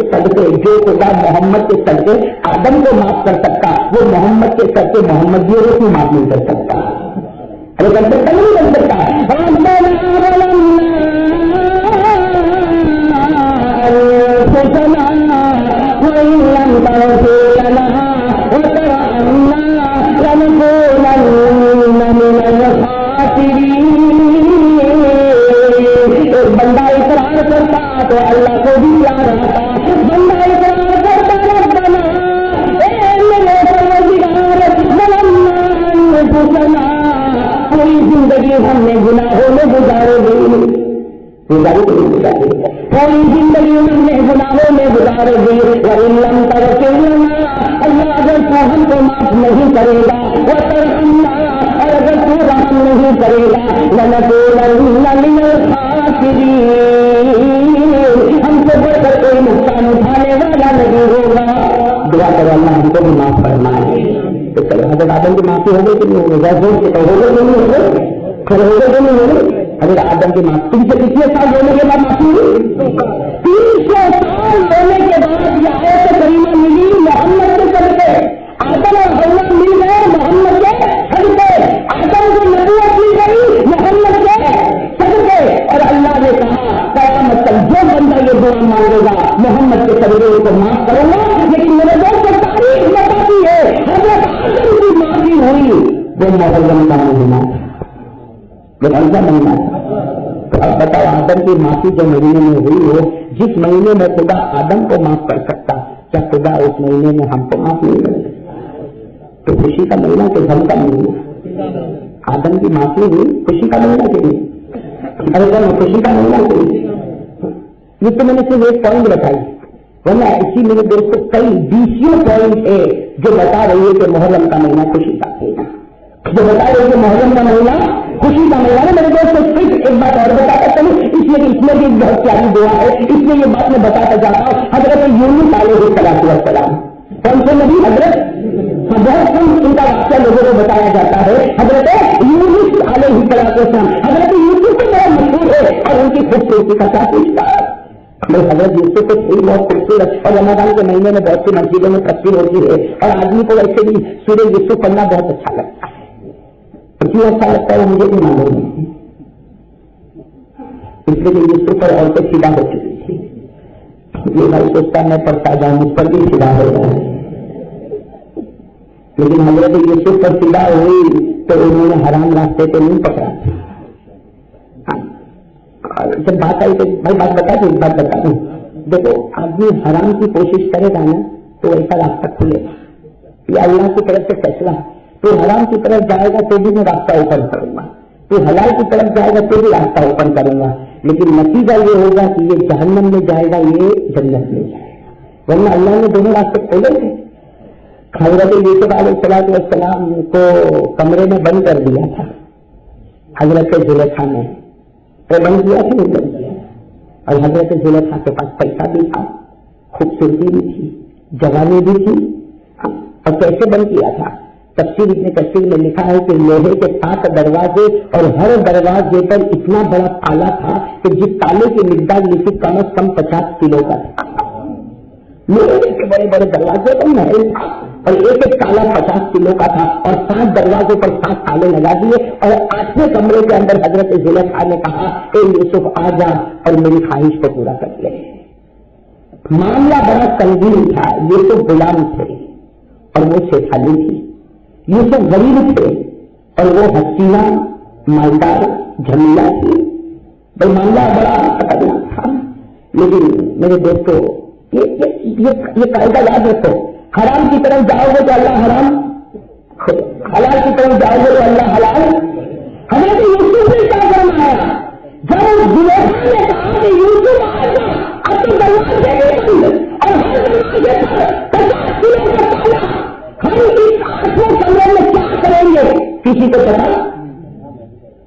صدقے آدم کو معاف کر سکتا, وہ محمد کے صدقے محمدیوں کو معاف نہیں کر سکتا. ارے کر سکتا نہیں کر سکتا. بندہ اقرار کرتا تو اللہ کو بھی یاد آتا, بندہ اقرار کرتا ربنا میرے پروردگار ظلمنا انفسنا, پوری زندگی ہم نے گناہوں میں گزارے گئی, پوری زندگی ہم نے گناہوں جنتوں میں گزارے گی. وَإِن لَّمْ تَغْفِرْ لَنَا، اللہ اگر تو ہم کو معاف نہیں کرے گا، وَتَرْحَمْنَا، اور اگر تو رحم نہیں کرے گا، لَنَكُونَنَّ مِنَ الْخَاسِرِينَ، ہم سے بڑھ کر کوئی نقصان اٹھانے والا نہیں ہوگا. دعا کرو اللہ ہم کو بھی معاف فرمائے. تو چلو حضرت آدم کی معافی ہو گئی کہ نہیں ہو گئی؟ زور سے کہو گے کہ نہیں ہو گئی؟ پھر ہو گئے کہ نہیں ہو گئی؟ حضرت آدم کی معافی تم سے کتنے سال ہونے کے بعد معافی ہوئی؟ 300 سال ہونے کے بعد یہ آیت کریمہ ملی محمد کے صدقے. آدم اور حوا مل گئے محمد کے صدقے. آدم کو نبوت مل گئی محمد کے صدقے. اور اللہ نے کہا قیامت تک جو بندہ یہ دعا مانگے گا محمد کے صدقے کو معاف کروں گا. لیکن میرے دوست تاریخ بتاتی ہے حضرت آدم کی معافی ہوئی وہ محرم کا مہینہ تھا، وہ رمضان مہینہ تھا. تو اب بتاؤ آدم کی معافی جو مہینے میں ہوئی ہو، جس مہینے میں خدا آدم کو معاف کر سکتا، کیا خدا اس مہینے میں ہم کو معاف نہیں کر سکتا؟ تو خوشی کا مہینہ کہ غم کا مہینہ؟ آدم کی معافی ہوئی خوشی کا مہینہ کہ نہیں؟ ارے خوشی کا مہینہ کہ نہیں؟ یہ تو میں نے صرف ایک پوائنٹ بتائی، ورنہ اسی میرے دوست کئی 20 پوائنٹ ہے جو بتا رہی ہے کہ محرم کا مہینہ خوشی کا مہینہ، جو بتا رہی ہے کہ محرم کا مہینہ خوشی کا مہینہ ہے. میرے دوست صرف ایک بات اور بتاتا چلوں، اس میں بھی ایک بہت پیاری دعا ہے، اس میں یہ بات میں بتاتا جاتا ہوں. حضرت یونس علیہ السلام کون سے نبی؟ حضرت بہت کم ان کا واقعہ لوگوں کو بتایا جاتا ہے. حضرت یونس علیہ السلام، حضرت یوسف سے بڑا مشہور ہے اور ان کی خوبصورتی کا کیا پوچھتا ہے. حضرت یوسف کو تھوڑی بہت خوبصورت، اور رمضان کے مہینے میں بہت سی مسجدوں میں تفسیر ہوتی ہے اور آدمی کو ویسے بھی سورہ یوسف پڑھنا بہت اچھا لگتا ہے. کیوں اچھا لگتا ہے مجھے بھی معلوم نہیں، اس لیے کہ یوسف پر عورتیں فدا ہو چکی تھی. یہ بھائی سوچتا میں پڑھتا جاؤں مجھ پر بھی فدا ہو جائے، لیکن حضرت یوسف پر فدا ہوئی تو انہوں نے حرام راستے کو نہیں پکڑا. جب بات آئی تو بھائی بات بتا دوں، بات بتا دوں. دیکھو آدمی حرام کی کوشش کرے گا نا تو ایسا راستہ کھلے گا، یہ اللہ کی طرف سے فیصلہ. تو حرام کی طرف جائے گا تو بھی میں راستہ اوپن کروں گا، تو حلال کی طرف جائے گا تو بھی راستہ اوپن کروں گا. لیکن نتیجہ یہ ہوگا کہ یہ جہنم میں جائے گا، یہ جنت میں جائے گا. ورنہ اللہ نے دونوں راستے کھولے تھے. حضرت یوسف علیہ السلام کو کمرے میں بند کر دیا تھا حضرت زلیخا نے، وہ بند کیا تھا نہیں بند کیا. اور حضرت زلیخا کے پاس پیسہ بھی تھا، خوبصورتی بھی تھی، جوانی بھی تھی. اور کیسے بند کیا تھا؟ تفسیر ابن کثیر میں لکھا ہے کہ لوہے کے 7 دروازے اور ہر دروازے پر اتنا بڑا تالا تھا کہ جس تالے کی مقدار لکھی کم از کم 50 کلو کا تھا. لوہے کے بڑے بڑے دروازے پر محل تھا اور ایک ایک تالا 50 کلو کا تھا اور 7 دروازوں پر 7 تالے لگا دیے. اور 8ویں کمرے کے اندر حضرت زلیخا نے کہا اے یوسف آ جا اور میری خواہش کو پورا کر لے. معاملہ بڑا سنگین تھا. یوسف غلام تھے اور وہ شیخالی تھی. یوسف غریب تھے اور وہ حسینہ مالدار جمیلہ تھی. بھائی معاملہ بڑا خطرناک تھا. لیکن میرے دوستو یہ قاعدہ یاد رکھو، حرام کی طرف جاؤ گے تو اللہ حرام، حلال کی طرف جاؤ گے تو اللہ حلال. حضرت یوسف نے کیا فرمایا جب زلیخا نے کہا کہ یوسف آ جا، اب تو دروازے اور ہر دروازے پر 50 کلو کا تالا، ہم اس 8ویں کمرے میں کیا کریں گے کسی کو پتا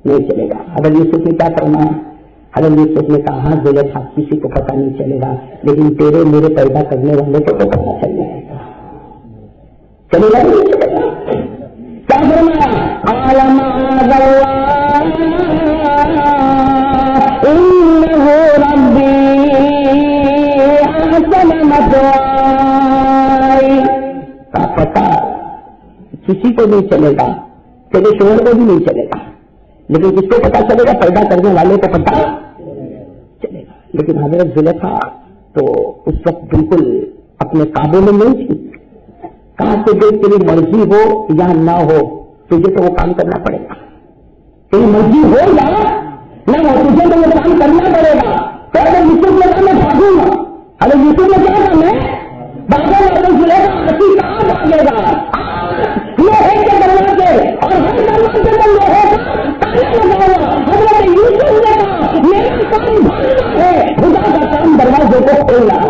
نہیں چلے گا. حضرت یوسف نے کیا کرنا ہے؟ حضرت یوسف نے کہا ہاں زلیخا کسی کو پتا نہیں چلے گا، لیکن تیرے میرے پیدا کرنے والے کو تو پتا چل جائے گا. چلے گا نہیں چلے گا. کیا فرمایا عالم انہ ربی احسن مثوائی. کا پتا کسی کو نہیں چلے گا، تیرے شوہر کو بھی نہیں چلے گا، لیکن کس کو پتا چلے گا؟ پیدا کرنے والے کو پتا چلے گا. لیکن حضرت زلیخا تو اس وقت بالکل اپنے قابو میں نہیں تھی. کہاں سے دیکھ تیری مرضی ہو یا نہ ہو تجھے تو وہ کام کرنا پڑے گا. تیری مرضی ہو یا نہ ہو تجھے تو وہ کام کرنا پڑے گا. تو اگر یوسف نے کہا میں بھاگوں گا، اگر یوسف نے کہا تھا میں بھاگوں گا تو زلیخا ہنسی کہاں بھاگے گا؟ لوہے کے دروازے اور ہر دروازے پر لوہے کا تالا لگا ہوا. حضرت یوسف نے کہا میرا کام بھاگنا ہے، خدا کا کام دروازے کو کھولنا ہے.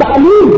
40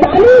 40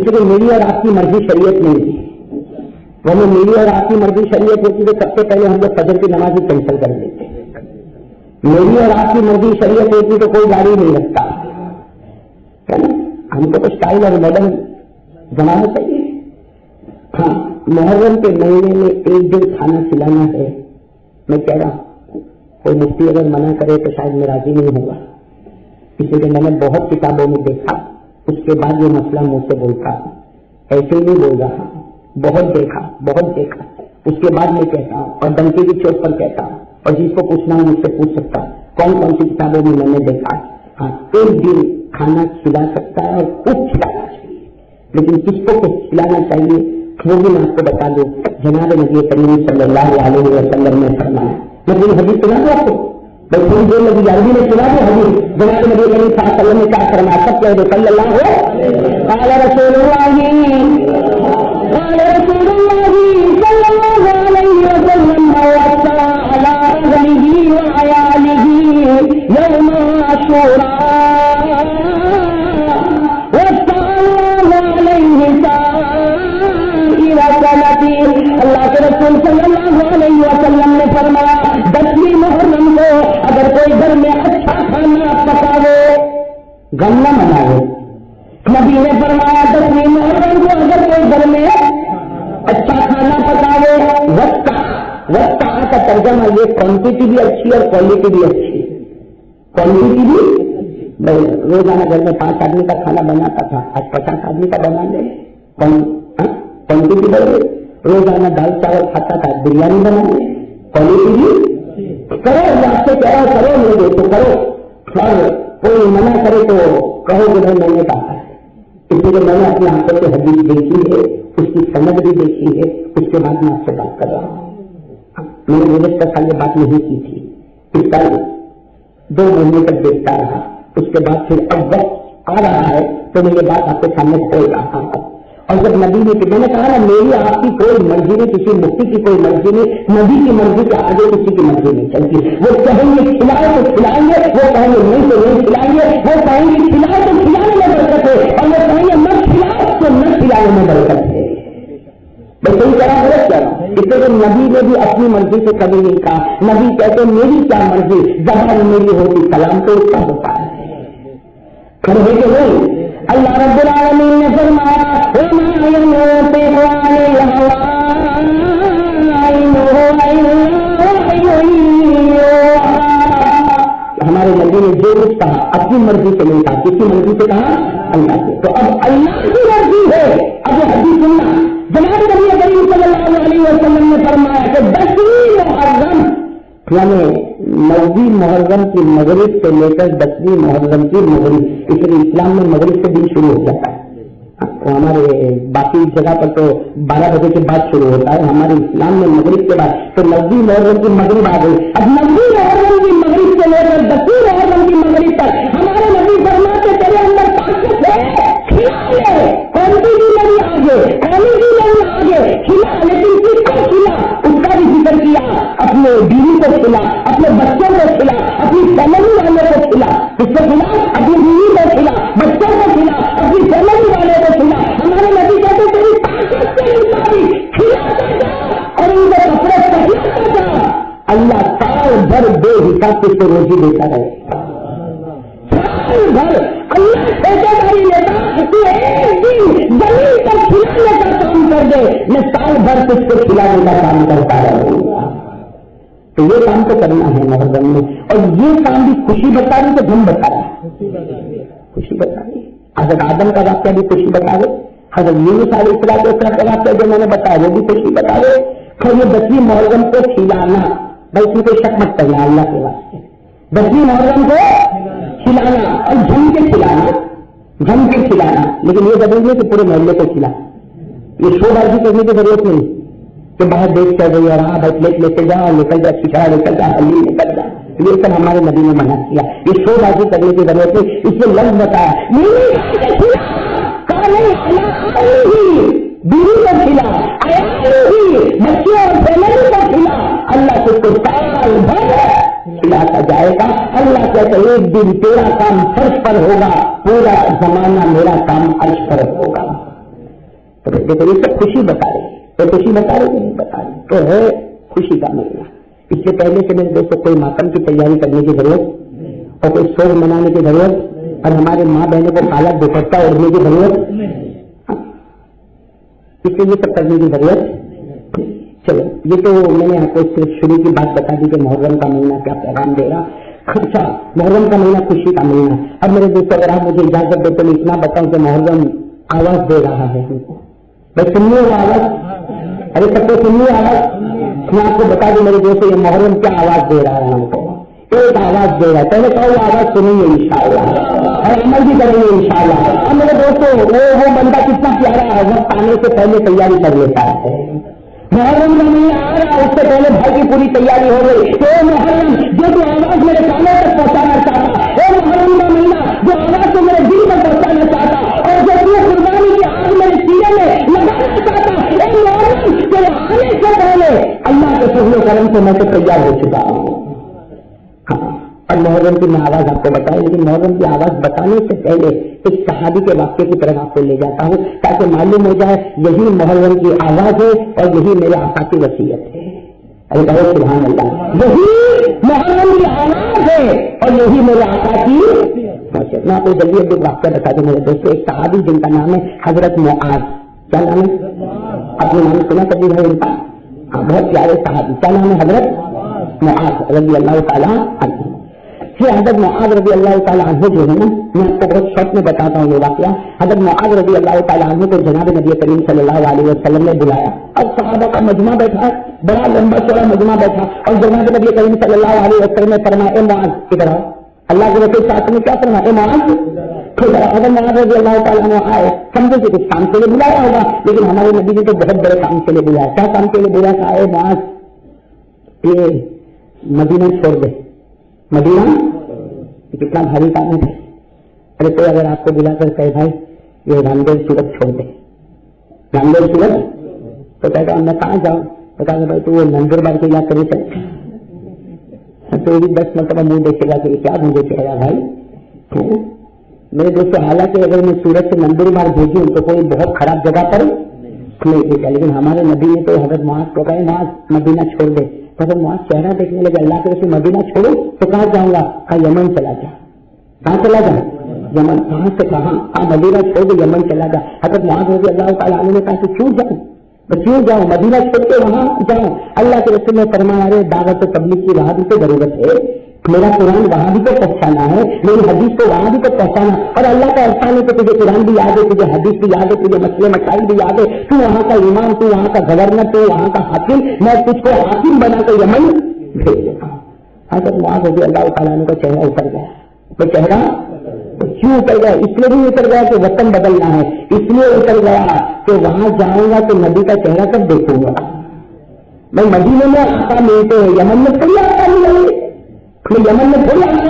اس لیے میری اور آپ کی مرضی شریعت نہیں تھی، وہ میری اور آپ کی مرضی شریعت ہوتی تو سب سے پہلے ہم لوگ فجر کی نماز ہی کینسل کر دیتے. میری اور آپ کی مرضی شریعت ہوتی تو کوئی گاڑی نہیں رکھتا ہے نا. ہم کو تو اسٹائل اور ماڈل بنانا چاہیے. ہاں محرم کے مہینے میں ایک دن کھانا کھلانا ہے. میں کہہ رہا ہوں کوئی مفتی اگر منع کرے تو شاید میں راضی نہیں ہوگا، اسی لیے میں نے بہت کتابوں میں دیکھا، اس کے بعد یہ مسئلہ منہ سے بولتا ہوں، ایسے ہی نہیں بول رہا. بہت دیکھا اس کے بعد میں کہتا ہوں اور ڈنکی کی چوٹ پر کہتا ہوں، اور جس کو پوچھنا ہوں مجھ سے پوچھ سکتا ہوں کون کون سی کتابوں میں نے دیکھا. ہاں ایک دن کھانا کھلا سکتا ہے اور خوب کھلانا چاہیے، لیکن کس کو کھلانا چاہیے وہ بھی میں آپ کو بتا دوں. جناب نبی کریم صلی اللہ علیہ وسلم نے فرمایا. میں پوری حدیث سنا دوں آپ کو، بھائی تھوڑی دیر لگی عربی میں سنا دوں حدیث. جناب نبی کریم صلی اللہ علیہ وسلم نے کیا فرمایا؟ سب کہہ دو صلی اللہ قال رسول اللہ صلی اللہ علیہ وسلم وصى على أهله وعياله يوم عاشوراء وصى الله عليه سائر سنته. اللہ کے رسول صلی اللہ علیہ وسلم نے فرمایا 10ویں محرم کو اگر کوئی گھر میں اچھا کھانا پکاوے، غم نہ مناوے. نبی نے فرمایا 10ویں محرم کو اگر کوئی گھر میں اچھا کھانا پکاوے، وقت کا ترجمہ یہ کوانٹٹی بھی اچھی اور کوالٹی بھی اچھی. کوانٹٹی بھی روزانہ گھر میں 5 آدمی کا کھانا بناتا تھا، آج 50 آدمی کا بنا لے. کوانٹٹی بڑھے. روزانہ دال چاول کھاتا تھا، بریانی بنا لے. کوالٹی بھی کرو. اللہ سے کہہ رہا کرو، نہیں دے تو کرو. اور کوئی منع کرے تو کہو کہ بھائی میں نے کہا ہے. اس لیے میں نے اپنی آنکھوں سے حدیث دیکھی ہے، اس کی سمجھ بھی دیکھی ہے، اس کے بعد میں آپ سے بات کر رہا ہوں. میں نے گزشتہ سال یہ بات نہیں کی تھی. اس سال 2 مہینے تک دیکھتا رہا، اس کے بعد پھر اب وقت آ رہا ہے تو میں یہ بات آپ کے سامنے کھول رہا ہوں. اور جب نبی نے میں نے کہا نا میری آپ کی کوئی مرضی نہیں، کسی مفتی کی کوئی مرضی نہیں، نبی کی مرضی کے آگے کسی کی مرضی نہیں چلتی. وہ کہیں گے کھلائے تو کھلائیں گے، وہ کہیں گے نہیں تو نہیں کھلائیں گے. وہ کہیں گے کھلائے تو کھلانے میں برکت ہے، اور وہ کہیں گے نہ کھلائے تو نہ کھلانے میں برکت ہے. بس صحیح کرا غلط کیا؟ اس لیے نبی نے بھی اپنی مرضی سے کبھی نہیں کہا. نبی کہتے میری کیا مرضی، زبان میری ہوتی کلام تو اس کا ہوتا ہے. کھڑے کہ نہیں. اللہ رب العالمین نے فرمایا ہمارے نبی نے جو کچھ کہا اپنی مرضی سے نہیں کہا، کسی مرضی سے کہا؟ اللہ سے. تو اب اللہ کی مرضی ہے. اب یہ حدیث سننا. جناب نبی کریم صلی اللہ علیہ وسلم نے فرمایا کہ 10ویں محرم یعنی 9ویں محرم کی مغرب سے لے کر 10ویں محرم کی مغرب، اس لیے اسلام میں مغرب سے دن شروع ہو جاتا ہے. ہمارے باقی جگہ پر تو 12 بجے کے بعد شروع ہوتا ہے، ہمارے اسلام میں مغرب کے بعد. تو 9ویں محرم کی مغرب آ گئی. اب 9ویں محرم کی مغرب سے لے کر 10ویں محرم کی مغرب تک ہمارے نبی فرماتے تیرے اندر طاقت ہے، کھلا لے. کوالٹی بھی نہیں آگے، کوالٹی نہیں آگے، کھلا. لیکن کس کو کھلا؟ اس کا بھی ذکر کیا. اپنے بیوی کو کھلا، اپنے بچوں کو کھلا، اپنی فیملی والوں کو کھلا. اس کو کھلا، اپنی بیوی کو کھلا، بچوں کو کھلا، اپنی فیملی والوں کو کھلا. ہمارے نبی کہتے تیری طاقت سے مطابق کھلاتا جا اور ان کو کپڑے پہناتا جا. اللہ سال بھر بے حساب سے روزی دیتا رہے. سال بھر اللہ ٹھیکے داری لیتا، تو ایک دن زمین پر کھلانے کا کام کر دے، میں سال بھر کچھ کو کھلانے کا کام کرتا رہوں گا. تو یہ کام تو کرنا ہے محرم میں. اور یہ کام بھی خوشی بتا رہی تو ہم بتا رہے خوشی بتا رہی. حضرت آدم کا واقعہ بھی خوشی بتا رہے، حضرت یونس علیہ السلام کا واقعہ جو میں نے بتایا وہ بھی خوشی بتا رہے. پھر یہ 10ویں محرم کو کھلانا، بھائی اس میں کوئی شک مت کرنا اللہ کے واسطے. 10ویں محرم کو کھلانا اور جم کے کھلانا، لیکن یہ ضروری نہیں کہ پورے محلے کو کھلا. یہ شو بازی کرنے کی ضرورت نہیں کہ باہر دیکھ کر گئی اور ہاں بھائی پلیٹ لے کے جاؤ، نکل جا چھٹا نکل جا ہلی نکل جا. یہ سب ہمارے نبی نے منع کیا. یہ شو بازی کرنے کی ضرورت نہیں. اس سے لفظ بتایا بیوی کو کھلا، بچوں اور فیملی کو کھلا. اللہ سے تو سال بھر کھلاتا جائے گا. اللہ کہتے ایک دن تیرا کام فرش پر ہوگا، پورا زمانہ میرا کام عرش پر ہوگا. تو دیکھو یہ سب خوشی بتا رہی ہے، تو خوشی بتا رہی نہیں بتا رہی، تو ہے خوشی کا مہینہ. اس سے پہلے سے میرے دوستوں کوئی ماتم کی تیاری کرنے کی ضرورت اور کوئی سوگ منانے کی ضرورت اور ہمارے ماں بہنوں کو حالات دوپٹہ اوڑھنے کی ضرورت، اس لیے یہ سب کرنے کی ضرورت. چلو یہ تو میں نے آپ کو صرف شروع کی بات بتا دی کہ محرم کا مہینہ کیا پیغام دے رہا. اچھا محرم کا مہینہ خوشی کا مہینہ. اب میرے دوستوں اگر آپ مجھے اجازت دے تو میں اتنا بتاؤں کہ محرم آواز دے رہا ہے ہم کو. بھائی سنیے وہ آواز، ارے سب کو سنیے آواز. میں آپ کو بتا دوں میرے دوستوں یہ محرم کیا آواز دے رہا ہے ہم کو. ایک آواز دے رہا ہے، پہلے کہو وہ آواز سنیں گے انشاءاللہ اور عمل بھی کریں گے انشاءاللہ. اب میرے دوستوں وہ بندہ کتنا پیارا ہے، وقت آنے سے پہلے تیاری کر لیتا ہے. محرم کا مہینہ آ رہا ہے، اس سے پہلے بھائی کی پوری تیاری ہو گئی. تو محرم جو آواز میرے کانوں تک پہنچانا چاہتا، وہ محرم کا مہینہ جو آواز کو میرے دل تک پہنچانا چاہتا اور جو اپنی قربانی کی آگ میرے سینے میں لگانا چاہتا، محرم کے آنے سے پہلے اللہ کے فضل و کرم سے میں تو تیار ہو چکا ہوں. اور محرم کی میں آواز آپ کو بتاؤں، لیکن محرم کی آواز بتانے سے پہلے ایک صحابی کے واقعے کی طرف آپ کو لے جاتا ہوں تاکہ معلوم ہو جائے یہی محرم کی آواز ہے اور یہی میرے آقا کی وصیت ہے. ارے کہو سبحان اللہ. یہی محرم کی آواز ہے اور یہی میرے آقا کی وصیت. میں آپ کو جلدی ایک واقعہ بتا دوں میرے دوستوں. ایک صحابی جن کا نام ہے حضرت معاذ. کیا نام ہے؟ اپنے نام سنا کبھی ہے ان کا؟ بہت پیارے صحابی. کیا نام ہے؟ حضرت معاذ رضی اللہ تعالیٰ عنہ. یہ حضرت معاذ رضی اللہ تعالیٰ عنہ جو ہے نا، میں آپ کو بہت شوق میں بتاتا ہوں یہ واقعہ. حضرت معاذ رضی اللہ تعالیٰ عنہ کو جناب نبی کریم صلی اللہ علیہ وسلم نے بلایا. اب صحابہ کا مجمع بیٹھا، بڑا لمبا چوڑا مجمع بیٹھا اور جناب نبی کریم صلی اللہ علیہ وسلم نے فرمایا اے معاذ ادھر آؤ. اللہ کے رسول ساتھ میں کیا فرمایا؟ اے معاذ ادھر آؤ. حضرت معاذ رضی اللہ تعالیٰ عنہ آئے، سمجھے کہ کچھ کام کے لیے بلایا ہوگا، لیکن ہمارے نبی نے تو بہت بڑے کام کے لیے بلایا. کیا کام کے لیے بلایا تھا؟ اے معاذ یہ مدینہ چھوڑ دے. مدینہ کتنا بھاری کام ہے. ارے کوئی اگر آپ کو بلا کر کہے بھائی یہ رام دیو سورت چھوڑ دے، رام دیو سورت، تو کہتا میں کہاں جاؤں؟ تو کہا بھائی تو وہ نندر بار کے یاد کرے چل تو بھی 10 مرتبہ منہ دیکھے گا کہ کیا مجھے کہے گا بھائی. میرے دوستوں حالانکہ اگر میں سورت سے نندر بار بھیجوں تو کوئی بہت خراب جگہ پر نہیں بھیجا، لیکن ہمارے نبی نے تو حضرت معاذ کو کہا معاذ مدینہ چھوڑ دے. حضرت معاذ چہرہ دیکھنے لگے، اللہ کے رسول مدینہ چھوڑو تو کہاں جاؤں گا؟ کہا یمن چلا جا. کہاں چلا جا؟ یمن. کہاں سے کہاں؟ مدینہ چھوڑ دے یمن چلا جا. حضرت معاذ رضی اللہ تعالیٰ عنہ نے کہا کہ کیوں جاؤں مدینہ چھوڑ کے وہاں جاؤں؟ اللہ کے رسول نے فرمایا ارے دعوت و تبلیغ کی وہاں بھی تو ضرورت ہے، میرا قرآن وہاں بھی تو پہنچانا ہے، میری حدیث کو وہاں بھی تو پہنچانا. اور اللہ کا احسان ہے کہ تجھے قرآن بھی یاد ہے، تجھے حدیث بھی یاد ہے، تجھے مسئلے مسائل بھی یاد ہے، تو وہاں کا امام، تو وہاں کا گورنر، تو وہاں کا حاکم، میں تجھ کو حاکم بنا کے یمن بھیج دیتا ہوں. حضرت معاذ رضی اللہ تعالیٰ عنہ کا چہرہ اتر گیا. تو چہرہ کیوں اتر گیا؟ اس لیے بھی اتر گیا کہ وطن بدلنا ہے، اس لیے اتر گیا کہ وہاں جاؤں گا تو نبی کا چہرہ کب دیکھوں گا. میں مدینے میں آقا ملتے ہیں، یمن میں تھوڑی آقا ملے، یمن میں تھوڑی آقا.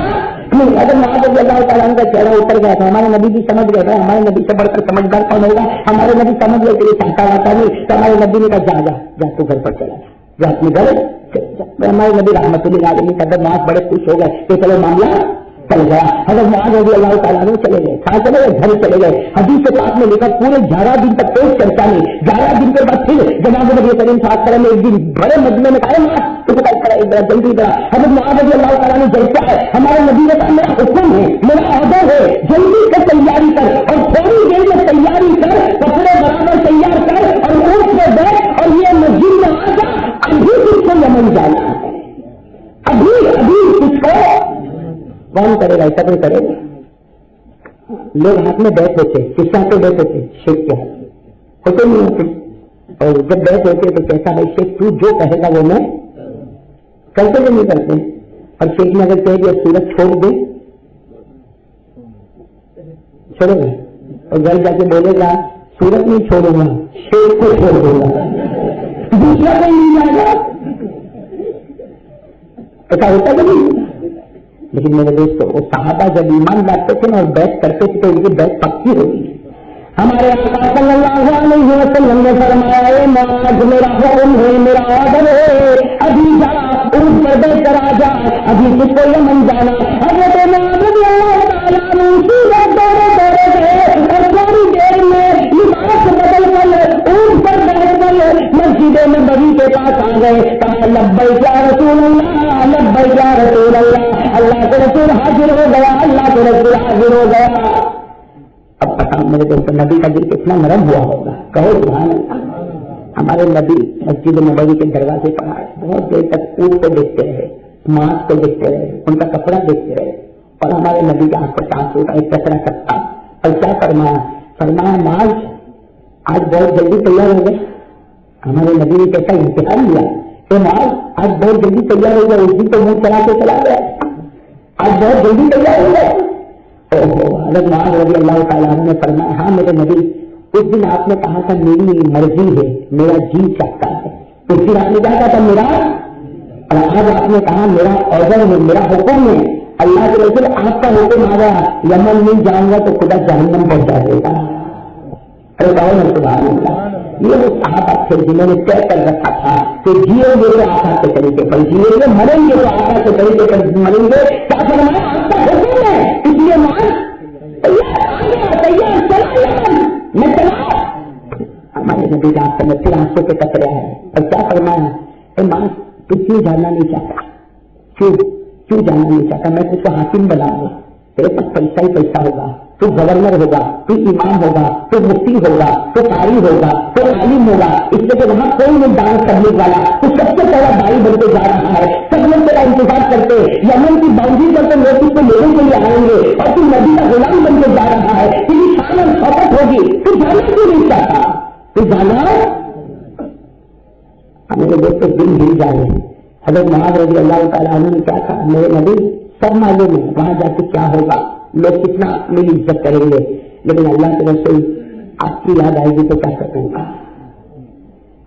اگر معاذ رضی اللہ تعالیٰ عنہ کا چہرہ اتر گیا تھا، ہمارے نبی بھی سمجھ گئے تھے. ہمارے نبی سے بڑھ کر سمجھدار کون ہوگا؟ ہمارے نبی سمجھ گئے کہ یہ چاہتا واتا نہیں. تو ہمارے نبی نے کہا جا تو گھر پر چلا جا اپنے گھر. ہمارے نبی رحمت اللہ علیہ حضرت معاذ بڑے خوش ہو گئے کہ چلو معاملہ چل گیا. حضرت معاذ رضی اللہ تعالیٰ عنہ چلے گئے. کہاں چلے گئے؟ گھر چلے گئے. حدیث کے پاس میں لکھا پورے 11 دن تک کوئی چرچا نہیں. 11 دن کے بعد پھر جناب نبی کریم صلی اللہ علیہ وسلم نے ایک دن بڑے مجمع میں کہا جلدی کرا. حضرت معاذ رضی اللہ تعالیٰ عنہ جلسہ ہے، ہمارے نبی نے کہا میرا حکم ہے، میرا آرڈر ہے، جلدی سے تیاری کر اور تھوڑی دیر میں تیاری کر، کپڑے برابر تیار کر اور اونٹ میں بیٹھ اور یہ مسجد میں آ جا. ابھی کچھ کو یمن جانا ہے، ابھی کچھ کو کون کرے گا؟ ایسا کوئی کرے گا؟ لوگ ہاتھ میں بیٹھ ہوتے، کس طرح پہ بیٹھ ہوتے؟ شیخ کے ہاتھ ہوتے نہیں ہوتے. اور جب بیٹھ ہوتے تو کیسا بھائی شیخ تو جو کہے گا وہ میں کرتے ہوئے نہیں کرتے. اور شیخ نے اگر کہہ دیا سورج چھوڑ دے چھوڑے گا، اور گھر جا کے بولے گا سورج نہیں چھوڑوں گا، شیخ کو چھوڑ دوں گا، دوسرا کوئی نہیں جائے گا. ایسا ہوتا کہ نہیں؟ لیکن میرے دوستوں وہ صحابہ جب ایمان لاتے تھے نا اور بیعت کرتے تھے تو ان کی بیعت پکی ہوتی ہے. ہمارے آقا صلی اللہ علیہ وسلم نے فرمایا معاذ میرا حکم ہے، میرا آرڈر ہے، ابھی جا اونٹ پر بیٹھ کر آ جا، ابھی کچھ کو یمن جانا. حضرت معاذ رضی اللہ تعالیٰ عنہ سورج دورے گئے اور تھوڑی دیر میں لباس بدل کر گئے، کہا لبیک یا رسول اللہ، لبیک یا رسول اللہ، اللہ کے رسول حاضر ہو گیا، اللہ کے رسول حاضر ہو گیا۔ اب پتا میرے دوست نبی کا دل کتنا نرم ہوا ہوگا، کہو سبحان اللہ۔ ہمارے نبی مسجد نبوی کے دروازے پر آئے، بہت دیر تک اونٹ کو دیکھتے رہے، ماس کو دیکھتے رہے، ان کا کپڑا دیکھتے رہے، اور ہمارے نبی کے آنکھ پر آنسو کا ایک کچرا سکتا، اور کیا فرمایا ماس آج بہت جلدی تیار ہو گیا۔ ہمارے نبی نے کیسا امتحان لیا کہ ماس آج بہت جلدی تیار ہو گیا، اس دن تو منہ چلا کے چلا گیا، آج بہت جلدی تیار ہو گیا۔ حضرت معاذ رضی اللہ تعالیٰ عنہ نے فرمایا ہاں میرے نبی، اس دن آپ نے کہا تھا میری مرضی ہے، میرا جی چاہتا ہے، اس دن آپ نے کہا تھا میرا، اور آج آپ نے کہا میرا آرڈر ہے، میرا حکم ہے۔ اللہ کے رسول آپ کا حکم آ گیا، یمن نہیں جاؤں گا تو خدا جہنم پہنچا دے گا۔ ارے کہو نا سبحان اللہ۔ یہ وہ صحابہ تھے جنہوں نے طے کر رکھا تھا کہ جیو گے تو آقا کے طریقے پر جیو گے، مریں گے تو آقا کے طریقے پر مریں گے۔ کیا فرمایا آپ کا حکم ہے، اس لیے مان تیار چلا میں چلا۔ ہمارے نبی کا آپ پھر آنسوں کے قطرے ہے، اور کیا فرمایا اے ماں تو کیوں جانا نہیں چاہتا، کیوں جانا نہیں چاہتا؟ میں تجھ کو حاکم بناؤں گا، تیرے پاس پیسہ ہی پیسہ ہوگا، تو گورنر ہوگا، تو امام ہوگا، تو مفتی ہوگا، تو قاری ہوگا، تو عالم ہوگا، اس لیے کہ وہاں کوئی نہیں ڈانس کرنے والا، تو سب سے پہلا بھائی بن کے جا رہا ہے، سب لوگ تیرا انتظار کرتے، یمن کی باؤنڈری پر تو لوگ اس کو لینے کے لیے آئیں گے، اور تو نبی کا غلام بن کے جا رہا ہے، تیری شان اور شوقت ہوگی، تو جانا کیوں نہیں چاہتا؟ تو جانا میرے دوست دل ہل جائے۔ حضرت معاذ رضی اللہ تعالیٰ عنہ نے کیا کہا، میرے نبی سب معلوم ہے وہاں جا کے کیا ہوگا، لوگ کتنا میری عزت کریں گے، لیکن اللہ کے رسول آپ کی یاد آئے گی تو کیا کروں گا۔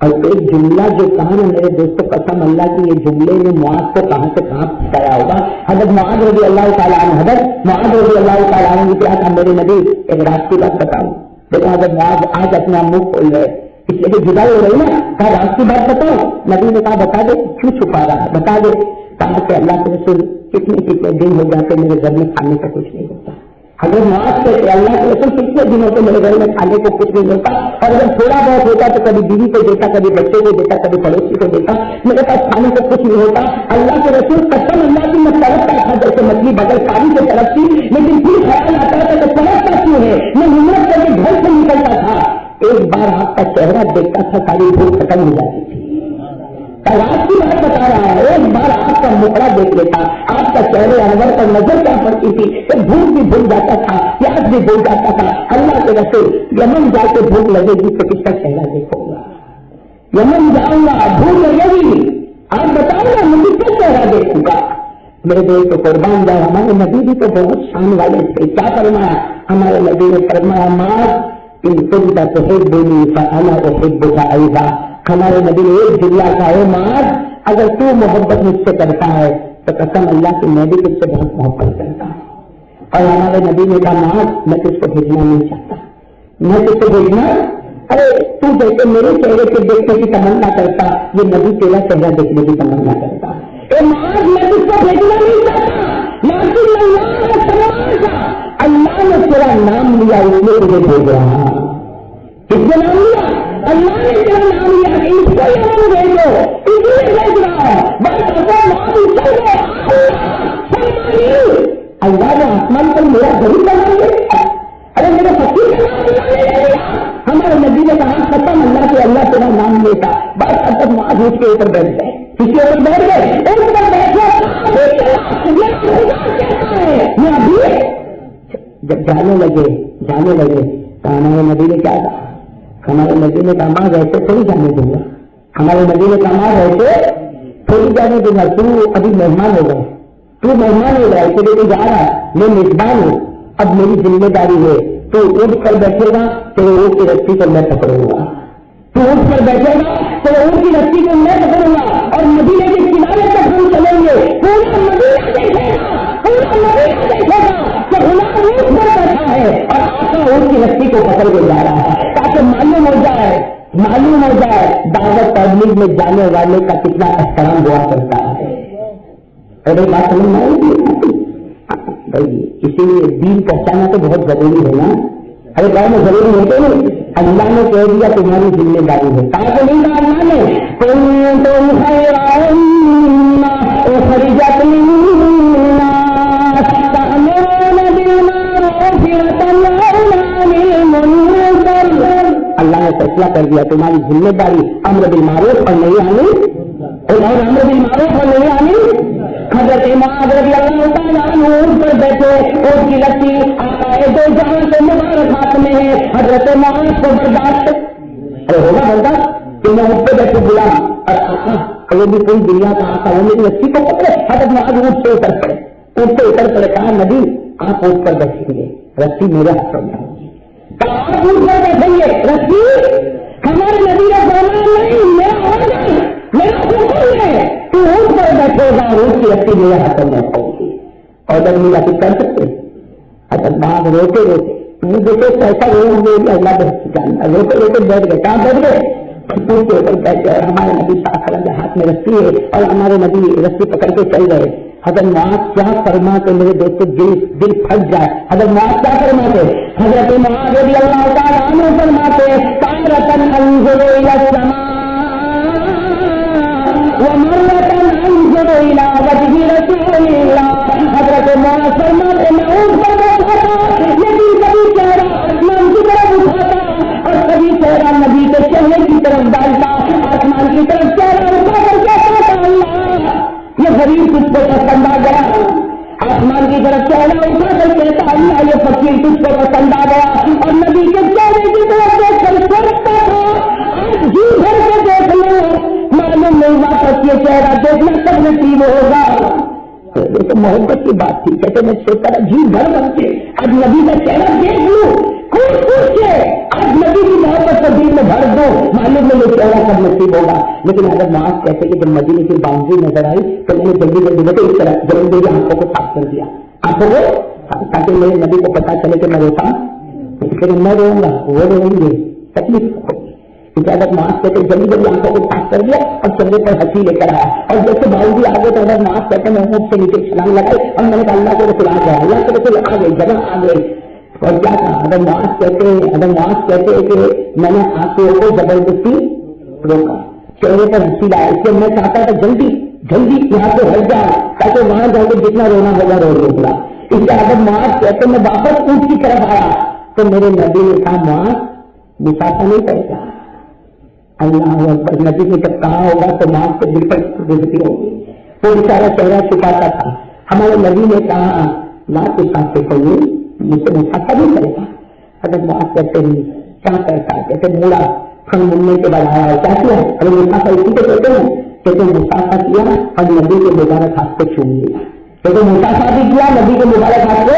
اور ایک جملہ جو کہا نا میرے دوستوں، قسم اللہ کی یہ جملے نے معاذ کو کہاں سے کہاں پہنچایا ہوگا۔ حضرت معاذ رضی اللہ تعالیٰ عنہ، حضرت معاذ رضی اللہ تعالیٰ عنہ نے کیا کہا، میرے نبی ایک رات کی بات بتاؤں۔ دیکھو حضرت معاذ آج اپنا منہ کھول رہے، اس لیے جدا ہو رہی نا، کہا رات کی بات بتاؤ۔ نبی نے کہا بتا دے، کیوں چھپا رہا ہے، بتا دے۔ کہا کہ اللہ کے رسول کتنے دن ہو جاتے میرے گھر میں کھانے کا کچھ نہیں ہوتا۔ اگر معاذ کہتے اللہ کے رسول کتنے دن ہوتے میرے گھر میں کھانے کو کچھ نہیں ہوتا، اور اگر تھوڑا بہت ہوتا تو کبھی بیوی کو دیتا، کبھی بچے کو دیتا، کبھی پڑوسی کو دیتا، میرے پاس کھانے کو کچھ نہیں ہوتا۔ اللہ کے رسول قسم اللہ کی میں تڑپتا تھا جیسے مچھلی بغیر پانی سے تڑپتی، لیکن پھر خیال آتا تھا کہ تڑپتا کیوں ہے، میں ہمت کر کے گھر سے نکلتا تھا، ایک بار آپ کا چہرہ دیکھتا تھا ساری بھوک ختم ہو جاتی تھی۔ رات کی بات بتا رہا ہے، ایک بار آپ کا مکڑا دیکھ لیتا، آپ کا چہرے انور پر نظر کیا پڑتی تھی کہ بھوک بھی بھول جاتا تھا، پیاس بھی بھول جاتا تھا۔ اللہ کے رسول یمن جا کے بھوک لگے گی تو کس کا چہرہ دیکھو گا، یمن جاؤں گا بھوک لگے گی، آپ بتاؤ نا میں کس کا چہرہ دیکھوں گا۔ میرے دل کو قربان جاؤ، ہمارے نبی بھی تو بہت شان والے تھے۔ کیا فرمایا ہمارے نبی نے، فرمایا معاذ ان كنت تحبني فانا احبك ايضا۔ ہمارے نبی نے ایک جملہ کہا، اے معاذ اگر تو محبت مجھ سے کرتا ہے تو قسم اللہ کی میں بھی تجھ سے بہت محبت کرتا ہوں۔ اور ہمارے نبی نے کہا معاذ میں تجھ کو بھیجنا نہیں چاہتا، میں تجھ کو بھیجنا، ارے تو جیسے میرے چہرے کے دیکھنے کی تمنا کرتا، یہ نبی تیرا چہرہ دیکھنے کی تمنا کرتا۔ اے معاذ میں تجھ کو بھیجنا نہیں چاہتا، لیکن اللہ نے تیرا نام لیا اس لیے تجھے بھیج رہا۔ کس نے نام لیا؟ اللہ نے تیرا نام لیا، اس کو یمن بھیجو، اس لیے بھیج رہا ہے۔ بس اللہ نے آسمان پر میرا غریب بنا دیا، ارے میرے فقیر کا نام اللہ نے لے لیا۔ ہمارے نبی نے کہا ختم، اللہ کے اللہ تیرا نام لیتا، بس اب تک معاذ اس کے اوپر بیٹھ گئے، اس کے اوپر بیٹھ گئے، اس پر بیٹھے میں ابھی جب جانے لگے تو ہمارے نبی نے کیا کہا، ہمارے نبی نے کہا ماں ایسے تھوڑی جانے دوں گا، ہمارے نبی نے کہا ماں ایسے تھوڑی جانے دوں گا، تو ابھی مہمان ہو گئے، تو مہمان ہو گیا، اس لیے تو جا رہا ہے، میں میزبان ہوں، اب میری ذمہ داری ہے، تو اٹھ کر بیٹھے گا تو اونٹ کی رسی کو میں پکڑوں گا، تو اٹھ کر بیٹھے گا تو اونٹ کی رسی کو میں پکڑوں گا، اور مدینے کے کنارے تک ہم چلیں گے، پورا مدینہ دیکھے گا، پورا مدینہ دیکھے گا کہ غلام اونٹ پر بیٹھا ہے اور آقا اونٹ کی رسی کو پکڑ کے جا رہا ہے، تاکہ معلوم ہو جائے دعوت تبلیغ میں جانے والے کا کتنا احترام ہوا کرتا ہے۔ ارے بات سمجھ میں آئی بھائی، اسی لیے دین پہنچانا تو بہت ضروری ہے نا۔ ارے گاؤں میں ضروری ہوتے نہیں، اللہ نے کہہ دیا تمہاری ذمہ داری ہے، کہا کہ نہیں کہا اللہ نے، فیصلہ کر دیا تمہاری ذمہ داری امر بالمعروف اور نہیں آنی اور امر بالمعروف اور نہیں آنی. حضرت معاذ رضی اللہ تعالیٰ عنہ اونٹ پر بیٹھے, اونٹ کی لسی آقائے دو جہاں سے مبارک ہاتھ میں ہے. حضرت معاذ کو برداشت ہوگا برداشت کہ میں اونٹ پہ بیٹھے غلام اور آقا وہ بھی کوئی دنیا کا آقا وہ میری لسی کو پکڑے. حضرت معاذ اونٹ سے اتر پڑے, اونٹ سے اتر پڑے. کہا نبی آپ اونٹ پر بیٹھیں گے, رسی میرے ہاتھوں میں ہوگی. کہا آپ اونٹ پر بیٹھیں گے, رسی ہمارے نبی کا فرمان نہیں, میرا آرڈر, میرا حکم ہے. تو اونٹ پر بیٹھے گا, اونٹ کی رسی میرے ہاتھوں میں ہوگی. آرڈر ملا کہ کر سکتے. حضرت معاذ روتے روتے دیکھو کیسا رو گے اللہ بہت جانتا, روتے روتے بیٹھ گئے. کہاں بیٹھ گئے؟ اونٹ کے اوپر بیٹھ گئے. اور ہمارے نبی صلی اللہ علیہ وسلم کے ہاتھ میں رسی ہے اور ہمارے نبی رسی پکڑ کے چل گئے. حضرت معاذ کیا فرماتے میرے دوستو, دل پھٹ جائے. حضرت معاذ کیا فرماتے؟ حضرت معاذ رضی اللہ تعالیٰ عنہ فرماتے تارةً انظر الى السماء ومرة انظر الى وجه رسول اللہ. حضرت معاذ فرماتے میں اونٹ پر بیٹھا تھا لیکن کبھی چہرہ آسمان کی طرف اٹھاتا اور کبھی چہرہ نبی کے چہرے کی طرف ڈالتا. آسمان کی طرف چہرہ اٹھا کر کہتا اللہ یہ غریب تجھ کو پسند آ گیا. آسمان کی طرف چہرہ اٹھا کر کہتا اللہ یہ فقیر تجھ کو پسند آ گیا. اور نبی کے چہرے کی طرف دیکھ کر سوچتا تھا آج جی بھر کے دیکھ لو, معلوم نہیں واپس یہ چہرہ دیکھنا کب نصیب ہوگا. یہ تو محبت کی بات تھی. کہتے میں سوچتا تھا جی بھر بن کے آج نبی کا چہرہ دیکھ لوں, خوش سے آج نبی کی محبت کو دل میں بھر دو, معلوم نہیں یہ چہرہ کب نصیب ہوگا. لیکن اگر معاذ کہتے کہ جب مدینے کی باؤنڈری نظر آئی تو میں نے جلدی جلدی میں اس طرح جلدی جلدی آنکھوں کو صاف کر دیا, آنکھوں کو, تاکہ میرے نبی کو پتا چلے کہ میں روتا لیکن میں رہوں گا, وہ رہیں گے, تکلیف ہوگی. کیونکہ اگر معاذ کہتے جلدی جلدی آنکھوں کو صاف کر دیا اور چہرے پر ہنسی لے کر آیا. اور جیسے باؤنڈری آگے تو اگر معاذ کہتے میں اونٹ سے نیچے چھلانگ لگائی اور میں نے کہا اللہ کو رسول آ گیا, اللہ کے رسول آ گئے, جگہ آ گئے. اور کیا تھا اگر معاذ کہتے کہ میں نے آنکھوں کو زبردستی روکا, چہرے پر ہنسی لایا, اس لیے میں چاہتا تھا جلدی جلدی یہاں سے ہٹ جائے تاکہ وہاں جا کے جتنا رونا ہوگا رو لوں. اس لیے اگر معاذ کہتے میں واپس اونٹ کی طرف آیا تو میرے نبی نے کہا معاذ مسافہ نہیں کرے گا. اللہ اکبر. نبی نے جب کہا ہوگا تو معاذ سے دل پر گزرتی ہوگی. وہ بیچارہ چہرہ چھپاتا تھا. ہمارے نبی نے کہا لا مسافے کو مجھ سے مسافہ نہیں کرے گا. اگر معاذ کہتے ہیں کیا کرتا, کہتے موڑا پھل ملنے کے بعد آیا کیا کیا, ارے مسافہ اسی کو کہتے ہیں. کہتے مسافہ کیا اور نبی کے مبارک ہاتھ کو چھو لیا. کہتے مسافہ بھی کیا, نبی کے مبارک ہاتھ کو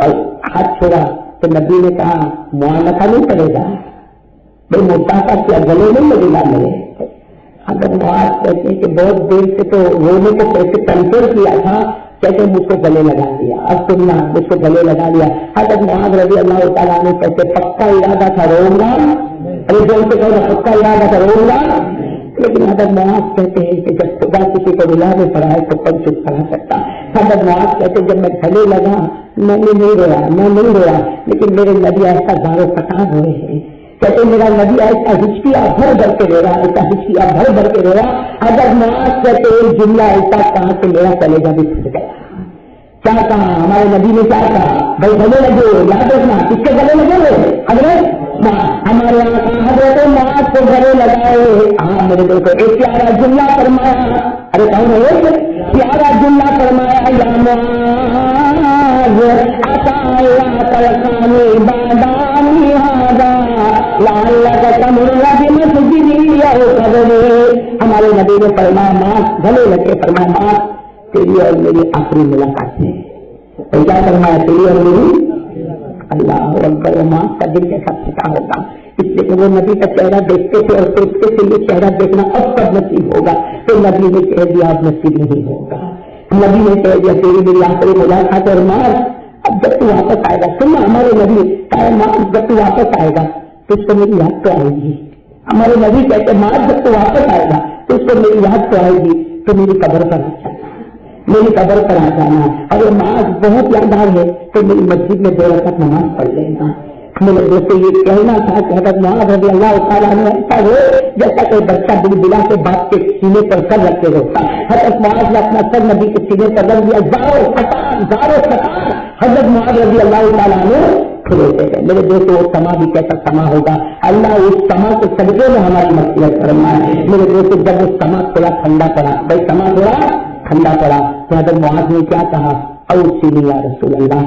اور ہاتھ چھوڑا تو نبی نے کہا معانقہ نہیں کرے گا, بھائی مسافہ کیا گلے نہیں لگے گا میرے. اگر معاذ کہتے کہ بہت دیر سے تو رونے کو کیسے کنٹرول کیا تھا, کہتے مجھ کو گلے لگا دیا, اب سننا مجھ کو گلے لگا دیا. حضرت معاذ رضی اللہ تعالیٰ نے کہتے پکا ارادہ تھا روؤں گا, ارے جو سے کہا پکا ارادہ تھا روؤں گا. لیکن حضرت معاذ کہتے ہیں کہ جب خدا کسی کو رلانے پڑا ہے تو کب چپ کرا سکتا. حضرت معاذ کہتے جب میں گلے لگا میں نے نہیں رویا, لیکن میرے نبی ایسا دارو پٹان ہوئے ہیں. کہتے میرا نبی ایسا ہچکیا بھر بھر کے رو رہا, ایسا ہچکیا بھر بھر کے رو رہا. اگر معاذ کہتے ایک جملہ ایسا کہا کہ میرا کلیجہ بھی پھٹ گیا. کیا کہا ہمارے نبی نے, کیا کہا بھائی گلے لگے, یاد رکھنا کس کے گلے لگے ہوئے, حضرت ہمارے یہاں حضرت معاذ کو گلے لگائے. ہاں میرے دوستوں ایک پیارا جملہ فرمایا, ارے کون ہے پیارا جملہ فرمایا, یا معاذ عطا اللہ تلقانی بادانی ہادا ہمارے نبی نے فرمایا معاذ گلے لگے, فرمایا معاذ تیری اور میری آخری ملاقات ہے. اور کیا فرمایا تیری اور میری, اللہ اکبر. معاذ کا دل کیسا پھٹا ہوگا, اس لیے کہ وہ نبی کا چہرہ دیکھتے تھے اور سوچتے تھے یہ چہرہ دیکھنا اب کب نصیب ہوگا. تو نبی نے کہہ دیا اب نصیب نہیں ہوگا. نبی نے کہہ دیا تیری میری آخری ملاقات. اور معاذ اب جب تو واپس آئے گا, سننا ہمارے نبی کہا معاذ جب تو واپس آئے گا تو اس کو میری یاد تو آئے گی. ہمارے نبی کہتے معاذ جب تو واپس آئے گا تو اس کو میری یاد تو آئے گی, تو میری قبر پر آ جانا, میری قبر پر آ جانا. اگر معاذ بہت یادگار ہے تو میری مسجد میں 2 رکعت نماز پڑھ لینا. میرے دوستوں یہ کہنا تھا کہ حضرت معاذ رضی اللہ تعالیٰ عنہ ایسا ہو جیسا کوئی بچہ بل بلا کے باپ کے سینے پر سر رکھ کے روتا. حضرت معاذ نے اپنا سر نبی کے سینے پر رکھ دیا, زارو سطان. حضرت معاذ رضی اللہ تعالیٰ عنہ پھر ہوتے ہیں میرے دوستوں وہ سما بھی کیسا سما ہوگا, اللہ اس سما کے صدقے میں ہماری مغفرت فرمائے. میرے دوستوں جب وہ سما تھوڑا ٹھنڈا پڑا, بھائی سما تھوڑا ٹھنڈا پڑا تو حضرت معاذ نے کیا کہا, اوصنی یا رسول اللہ,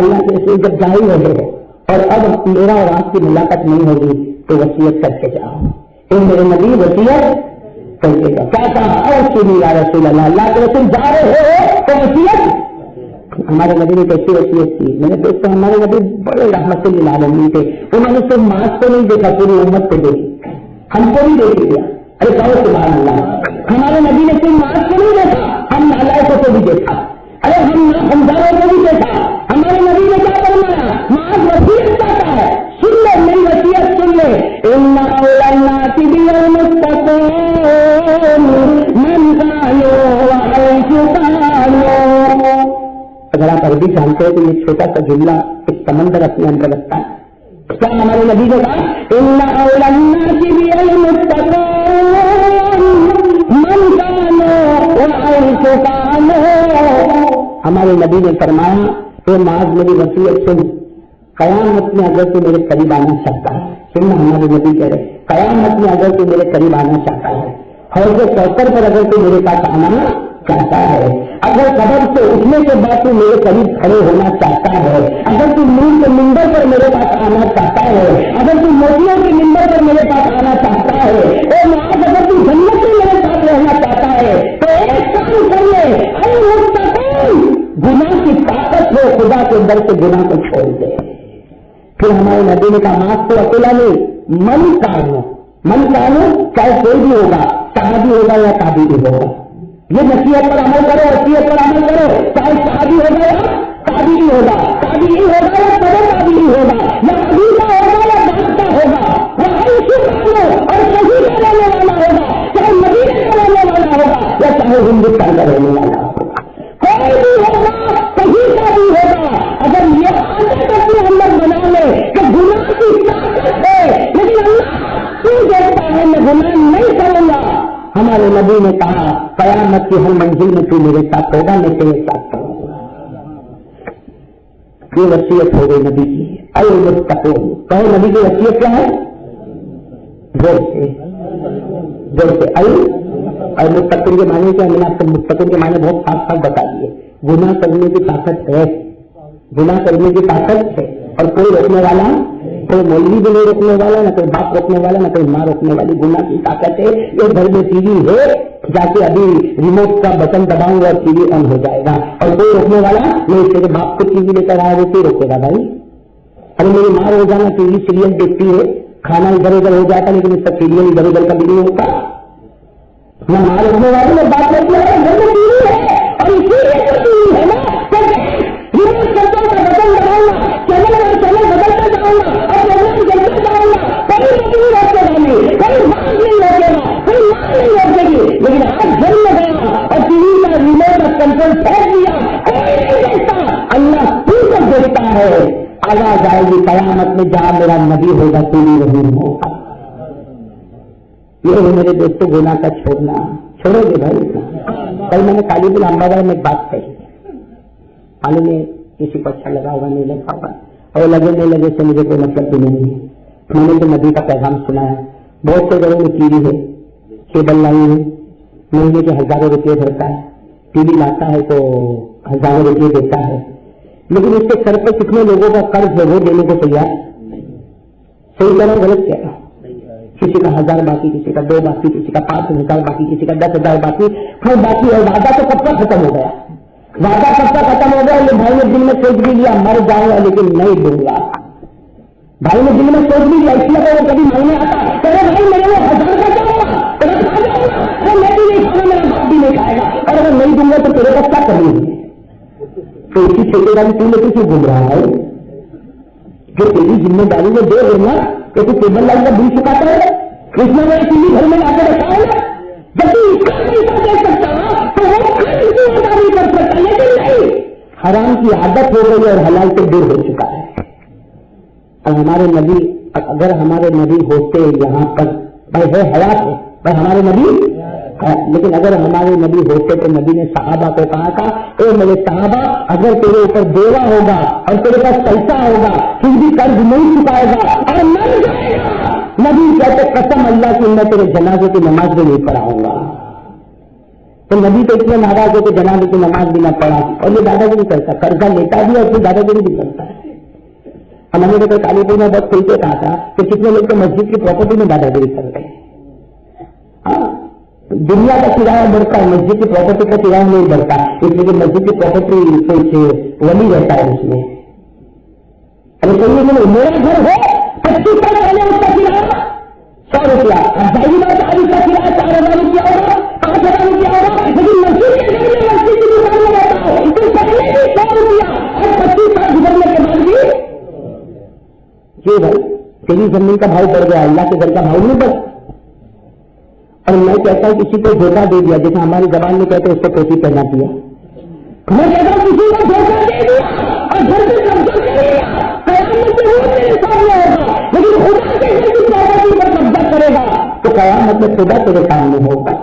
اللہ کے رسول جب جا ہی رہے ہو اور اب میرا اور آپ کی ملاقات نہیں ہوگی تو وصیت کر کے جاؤ. اے میرے نبی وصیت کر کے جاؤ. کیا کہا, اوصنی یا رسول اللہ, اللہ کے رسول جا رہے ہو تو وصیت. ہمارے نبی نے کیسی وصیت کی میرے دوستوں, ہمارے نبی بڑے رحمت للعالمین تھے. انہوں نے صرف ماس کو نہیں دیکھا, پوری امت کو دیکھی, ہم کو بھی دیکھ لیا. ارے کہو سبحان اللہ. ہمارے نبی نے صرف ماس کو نہیں دیکھا, ہم نالائقوں کو بھی دیکھا, ارے ہم داروں کو بھی دیکھا. ہمارے نبی نے کیا فرمایا, ماس وصیت کرتا ہے, سن لے میری وصیت سن لے. ان اولى الناس بالمتقون من كانوا وعيشوا. اگر آپ عربی جانتے ہیں تو یہ چھوٹا سا جملہ ایک سمندر اپنے اندر رکھتا ہے. کیا ہمارے نبی نے کہا, ان اولى الناس بالمتقون من كانوا وعيشوا. ہمارے نبی نے فرمایا کہ معاذ میری وصیت سن, قیامت میں اگر تو میرے قریب آنا چاہتا ہے, سننا ہمارے نبی کہہ رہے, قیامت میں اگر تو میرے قریب آنا چاہتا ہے, حوض کوثر پر اگر تو میرے پاس آنا چاہتا ہے, اگر قبر سے اٹھنے کے بعد تو میرے قریب کھڑے ہونا چاہتا ہے, اگر تو نور کے منبر پر میرے پاس آنا چاہتا ہے, اگر تو موتیوں کے منبر پر میرے پاس آنا چاہتا ہے, اور معاذ اگر تو جنت میں میرے ساتھ رہنا چاہتا ہے تو ایک کام کر لے, المتقون, گناہ کی طاقت ہو, خدا کے در سے گناہ کو چھوڑ دے. پھر ہمارے نبی نے کہا معاذ کو اکیلا نہیں, من کانو چاہے کوئی بھی ہوگا, صحابی ہوگا یا تابعی ہوگا, یہ نصیحت پر عمل کرو, وصیت پر عمل کرو, چاہے صحابی ہوگا یا تابعی ہوگا, تابعی ہوگا یا تابعی ہوگا, یا عقیدہ ہوگا یا بادشاہ ہوگا, یا عیشی مانو اور صحیح کا رہنے والا ہوگا, چاہے مدینے کا رہنے والا ہوگا یا چاہے ہندوستان کا رہنے والا ہوگا, کوئی بھی ہوگا, صحیح کا بھی ہوگا. اگر یہ عادت اپنے اندر بنا لے کہ گناہ کی طاقت ہے لیکن اللہ کیوں دیکھتا ہے میں گناہ نہیں کروں گا, ہمارے نبی نے کہا قیامت کی ہر منزل میں تو میرے ساتھ ہوگا, میں تیرے ساتھ کروں گا. یہ وصیت ہو گئی نبی کی. المتقون, کہو نبی کی وصیت کیا ہے, زور سے المتقون کے معنی کیا, میں نے آپ کو متقون کے معنی بہت صاف صاف بتا دیے. گناہ کرنے کی طاقت ہے, گناہ کرنے کی طاقت ہے, اور کوئی روکنے والا, کوئی مولوی بھی نہیں روکنے والا, نہ کوئی باپ روکنے والا, نہ کوئی ماں روکنے والی. گناہ کی طاقت ہے. ایک گھر میں ٹی وی ہے, جا کے ابھی ریموٹ کا بٹن دباؤں گا اور ٹی وی آن ہو جائے گا, اور کوئی روکنے والا نہیں. تیرے باپ کو ٹی وی لے کر آیا وہ روکے گا بھائی. ارے میری ماں روزانہ ٹی وی سیریل دیکھتی ہے, کھانا ادھر ادھر ہو جاتا لیکن اس کا سیریل ادھر ادھر کا بھی نہیں ہوتا. نہ ماں روکنے والی نہ باپ روکنے والا, گھر میں ٹی وی ہے اور اسی لیے ٹی وی ہے نا, ریموٹ کنٹرول کا بٹن دباؤں گا, چینل بدلتا جاؤں گا اور پروگرام جلتا جاؤں گا, کوئی نہیں روکے گا, نہیں کوئی باپ نہیں روکے گا, کوئی ماں نہیں روکے گی. لیکن آج گھر میں گیا اور ٹی وی کا ریموٹ کا کنٹرول پھینک دیا, کوئی نہیں دیکھتا, اللہ تو سب دیکھتا ہے. آواز آئے گی قیامت میں, جہاں میرا نبی ہوگا تو بھی وہی ہوگا. یہ ہے میرے دوستوں گناہ کا چھوڑنا. چھوڑو گے بھائی. کل میں نے طالب العمبا میں ایک بات کہی, معلوم ہے کسی کو اچھا لگا ہوگا, نہیں لگا ہوگا, اور لگے نہیں لگے سے مجھے کوئی مطلب بھی نہیں ہے. میں نے تو نبی کا پیغام سنا ہے. بہت سے گھروں میں ٹی وی ہے, کیبل لائی ہے, مہینے کے ہزاروں روپئے بھرتا ہے, ٹی وی لاتا ہے تو ہزاروں روپئے دیتا ہے, لیکن اس کے سر پہ کتنے لوگوں کا قرض ہے وہ دینے کو تیار. صحیح کرنا غلط کیا, کسی کا 1000 باقی, کسی کا 2 باقی, کسی کا 5000 باقی, کسی کا 10,000 باقی. پھر باقی ہے وعدہ تو کب تک ختم ہو گیا, وعدہ کب تک ختم ہو گیا. یہ بھائی نے دل میں سوچ بھی لیا مر جاؤں گا لیکن نہیں دوں گا. بھائی نے دل میں سوچ بھی لیا, اس لیے وہ کبھی مانگنے آتا ہے, بھائی میرے وہ 1000 کا کیا ہوگا, میں بھی نہیں کھانا, میرا باپ بھی نہیں کھائے گا, اور اگر نہیں دوں گا تو تیرے پاس کیا کریں گے. تو اسی چھوٹے والی تم لے کے گھوم رہا ہے, جو تیری ذمہ داری میں دے دینا کہ تو ٹیبل لائن کا بل چکاتا ہے, اس میں میرے ٹی وی گھر میں لا کے رکھا ہے. جب تو اس کا پیسہ دے سکتا تو وہ نہیں کر سکتا, لیکن نہیں, حرام کی عادت ہو گئی اور حلال سے دور ہو چکا ہے. اور ہمارے نبی, اگر ہمارے نبی ہوتے یہاں پر, بھائی ہے حیات ہے, بھائی ہمارے نبی لیکن اگر ہمارے نبی ہوتے تو نبی نے صحابہ کو کہا تھا اے میرے صحابہ اگر تیرے اوپر بیوہ ہوگا اور تیرے پاس پیسہ ہوگا پھر بھی قرض نہیں چکائے گا اور مر جائے گا، نبی کہتے قسم اللہ کی میں تیرے جنازے کی نماز بھی نہیں پڑھاؤں گا. تو نبی تو اتنے ناراض ہو کہ جنازے کی نماز بھی نہ پڑھا اور یہ دادا گیری کرتا، قرضہ لیتا بھی اور پھر دادا گیری بھی کرتا ہے. ہمارے تو کالی پور میں بہت کھل کے کہا تھا کہ کتنے لوگ تو مسجد کی پراپرٹی میں دادا گیری کر رہے ہیں. دنیا کا کرایہ بڑھتا ہے، مسجد کی پراپرٹی کا کرایہ نہیں بڑھتا، اس لیے کہ مسجد کی پراپرٹی کوئی ولی رہتا ہے اس میں. ارے کہیے میرا گھر ہے 25 سال پہلے اس کا کرایہ 100 روپیہ، اب ظاہری بات ہے اس کا کرایہ 4000 روپیہ ہوگا 5000 روپیہ ہوگا، لیکن مسجد کے گھر میں مسجد کی دکان میں رہتا ہوں اس سے پہلے بھی 100 روپیہ اور 25 سال گزرنے کے بعد بھی جی بھائی تیری زمین کا بھاؤ بڑھ گیا، اللہ کے گھر کا بھاؤ نہیں بڑھ. اور میں کہتا ہوں کسی کو دھوکہ دے دیا، جیسے ہماری زبان میں کہتے ہیں اس کو کوٹھی پہنا دیا. میں کہتا ہوں کسی کو دھوکہ دے دیا اور گھر سے قبضہ کر لیا، قیامت میں وہ میرے سامنے ہوگا، لیکن خدا کے گھر کی پراپرٹی پر قبضہ کرے گا تو قیامت میں خدا تیرے سامنے ہوگا.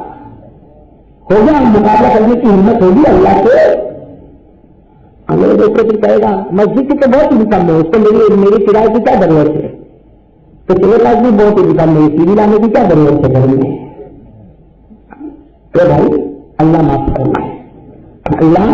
مقابلہ کرنے کی ہمت ہوگی اللہ سے. ہمیں دیکھو پھر کہے گا مسجد کی تو بہت انکم ہے، اس کو میری کرایے کی کیا ضرورت ہے، تو تیرے پاس بھی بہت انکم ہے، ٹی وی لانے کی کیا ضرورت ہے گھر میں. تو بھائی اللہ معاف فرمائے. اللہ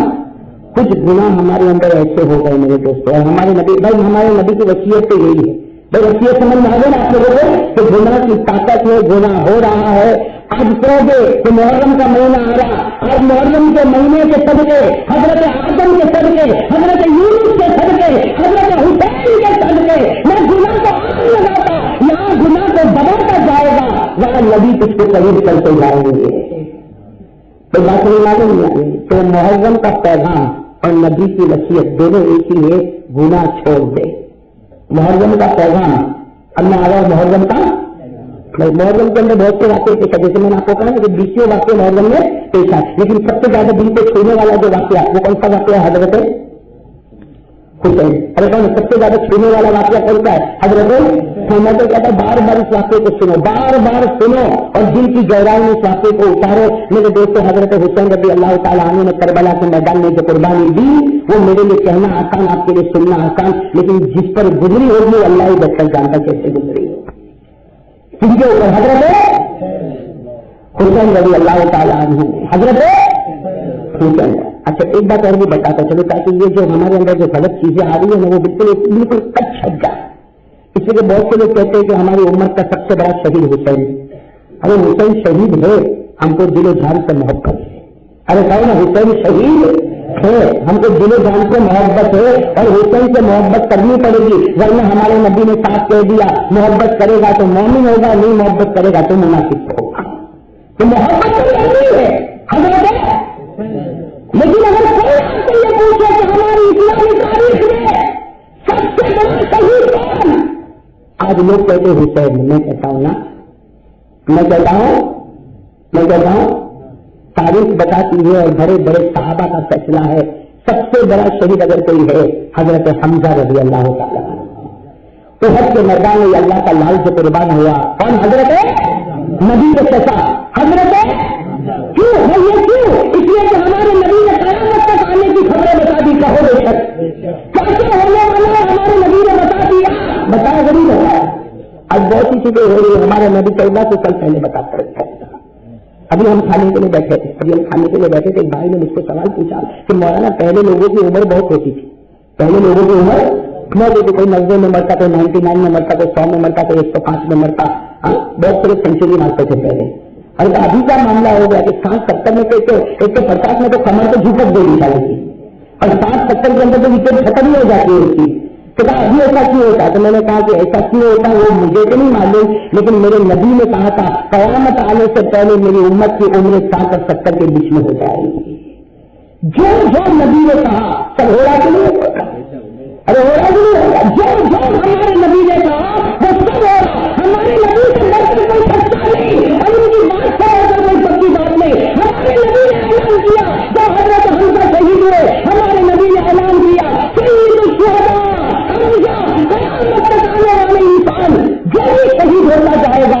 کچھ گناہ ہمارے اندر ایسے ہو گئے میرے دوستوں، اور ہمارے نبی بھائی ہمارے نبی کی وصیت تو یہی ہے. بھائی وصیت سمجھ میں آ گئی نا آپ لوگوں کو کہ گناہ کی طاقت ہے، گناہ ہو رہا ہے. آج سو گے کہ محرم کا مہینہ آ رہا، آج محرم کے مہینے کے صدقے، حضرت آدم کے صدقے، حضرت یونس کے صدقے، حضرت حسین کے صدقے میں گناہ کو آگ لگاتا، یہاں گناہ کو دباتا جائے گا، وہاں نبی کچھ کو قریب کرتے جائیں گے. تو بات نہیں معلوم نہیں. تو محرم کا پیغام اور نبی کی وصیت دونوں ایک ہی ہے، گناہ چھوڑ دے. محرم کا پیغام اب میں آ رہا ہوں محرم کا. محرم کے اندر بہت سے واقعے پیش ہے، جیسے میں نے آپ کو کہا کہ 20 واقعے محرم میں پیش ہے، لیکن سب سے زیادہ دل کو چھونے والا جو واقعہ وہ کون سا واقعہ ہے؟ حضرت حسین. ارے کون سب سے زیادہ چھونے والا واقعہ کون سا ہے؟ حضرت حسین. میں تو کہتا ہوں بار بار اس واقعے کو سنو، بار بار سنو اور دل کی گہرائی میں اس واقعے کو اتارو. میرے دوستوں حضرت حسین رضی اللہ تعالیٰ عنہ نے کربلا کے میدان میں جو قربانی دی وہ میرے لیے کہنا آسان، آپ کے لیے سننا آسان، لیکن جس پر گزری ہوگی اللہ ہی بہتر جانتا کیسے گزری ہو. کن کے اوپر؟ حضرت حسین رضی اللہ تعالیٰ عنہ. حضرت حسین. اچھا ایک بات اور بھی بتاتا چلو تاکہ یہ جو ہمارے اندر جو غلط چیزیں آ رہی ہیں نا وہ بالکل کٹ چھپ جائے. اس لیے بہت سے لوگ کہتے ہیں کہ ہماری امت کا سب سے بڑا شہید حسین. ارے حسین شہید ہے، ہم کو دل و جان سے محبت ہے. ارے کہو نا حسین شہید ہے، ہم کو دل و جان سے محبت ہے اور حسین سے محبت کرنی پڑے گی، ورنہ ہمارے نبی نے صاف کہہ دیا محبت کرے گا تو مومن ہوگا، نہیں محبت کرے گا تو منافق ہوگا. تو محبت تو کرنی ہے حضرت. لیکن اگر کوئی آپ سے یہ پوچھے کہ ہماری اسلامی تاریخ میں سب سے بڑا شہید کون؟ آج لوگ کہتے حسین. میں کہتا ہوں تاریخ بتاتی ہے اور بڑے بڑے صحابہ کا فیصلہ ہے، سب سے بڑا شہید اگر کوئی ہے حضرت حمزہ رضی اللہ تعالیٰ. تو حج کے میدان میں اللہ کا لال سے قربان ہوا کون؟ حضرت نبی کے چچا حضرت. کیوں ہے یہ؟ کیوں؟ اس لیے کہ ہمارے نبی نے قیامت تک آنے کی خبریں بتا دی. کہو بے شک کیسے ہونے والا ہے ہمارے نبی نے بتا دیا. بتایا ضرور بتایا. اب بہت سی چیزیں ہو رہی ہے، ہمارے نبی 14 سے سال پہلے بتاتے رہتے ہیں. ابھی ہم کھانے کے لیے بیٹھے تھے، ایک بھائی نے مجھ سے سوال پوچھا کہ مولانا پہلے لوگوں کی عمر بہت ہوتی تھی، پہلے لوگوں کی عمر بہت ہوتی، کوئی 90 میں مرتا، کوئی 99 میں مرتا، کوئی 100 میں مرتا، کوئی 105 میں مرتا. بہت سارے سینچری مارتے تھے پہلے. اور ابھی کا معاملہ ہو گیا کہ 60-70 میں تو 150 میں تو کمر تو جھکٹ دے دی جائے گی، اور 60-70 کے اندر تو وکٹ ختم ہی ہو جاتی ہے اس کی. تو کہا ابھی ایسا کیوں ہوتا ہے؟ تو میں نے کہا کہ ایسا کیوں ہوتا ہے وہ مجھے تو نہیں معلوم، لیکن میرے نبی نے کہا تھا قیامت آنے سے پہلے میری امت کی عمر 60 اور 70 کے بیچ میں ہو جائے گی. جو نبی نے کہا سب ہو رہا کہ نہیں ہوگا؟ ارے ہو رہا کہ نہیں ہوگا؟ جو ہمارے نبی نے کہا وہ سب ہو رہا. ہمارے نبی سے بڑھ کر کوئی سچا نہیں، اور ان کی بات سے بڑھ کر کوئی سچی بات نہیں. ہمارے نبی نے اعلان کیا جب حضرت حمزہ شہید ہوئے، ہمارے نبی نے اعلان کیا سید الشہداء قیامت تک آنے والے انسان جو بھی شہید ہوتا جائے گا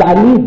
40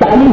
40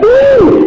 3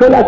16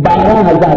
12,000।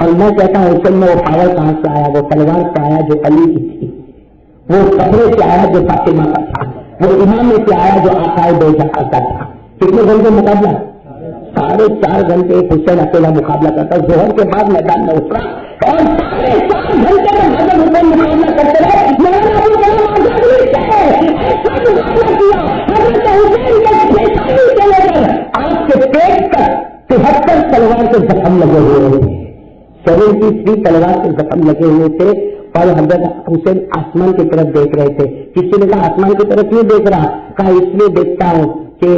اور میں کہتا ہوں حسین میں وہ پاور کہاں سے آیا؟ وہ تلوار سے آیا جو علی کی تھی، وہ کپڑے سے آیا جو فاطمہ کا تھا، وہ امام سے آیا جو آقائے دو جہاں کا تھا۔ کتنے گھنٹے مقابلہ؟ 4.5 گھنٹے حسین اکیلا مقابلہ کرتا، ظہر کے بعد میدان میں اترا اور 4.5 گھنٹے میں حضرت حسین مقابلہ کرتے رہے۔ مولانا ابو کلام آزاد نے ایسا مقابلہ کیا، حضرت حسین کے پیشانی سے لے کر آپ کے پیٹ تک 73 تلوار کے زخم لگے ہوئے تھے، 73 تلوار کے زخم لگے ہوئے تھے، اور حضرت حسین آسمان کی طرف دیکھ رہے تھے۔ کسی نے کہا آسمان کی طرف کیوں دیکھ رہا؟ کہا اس لیے دیکھتا ہوں کہ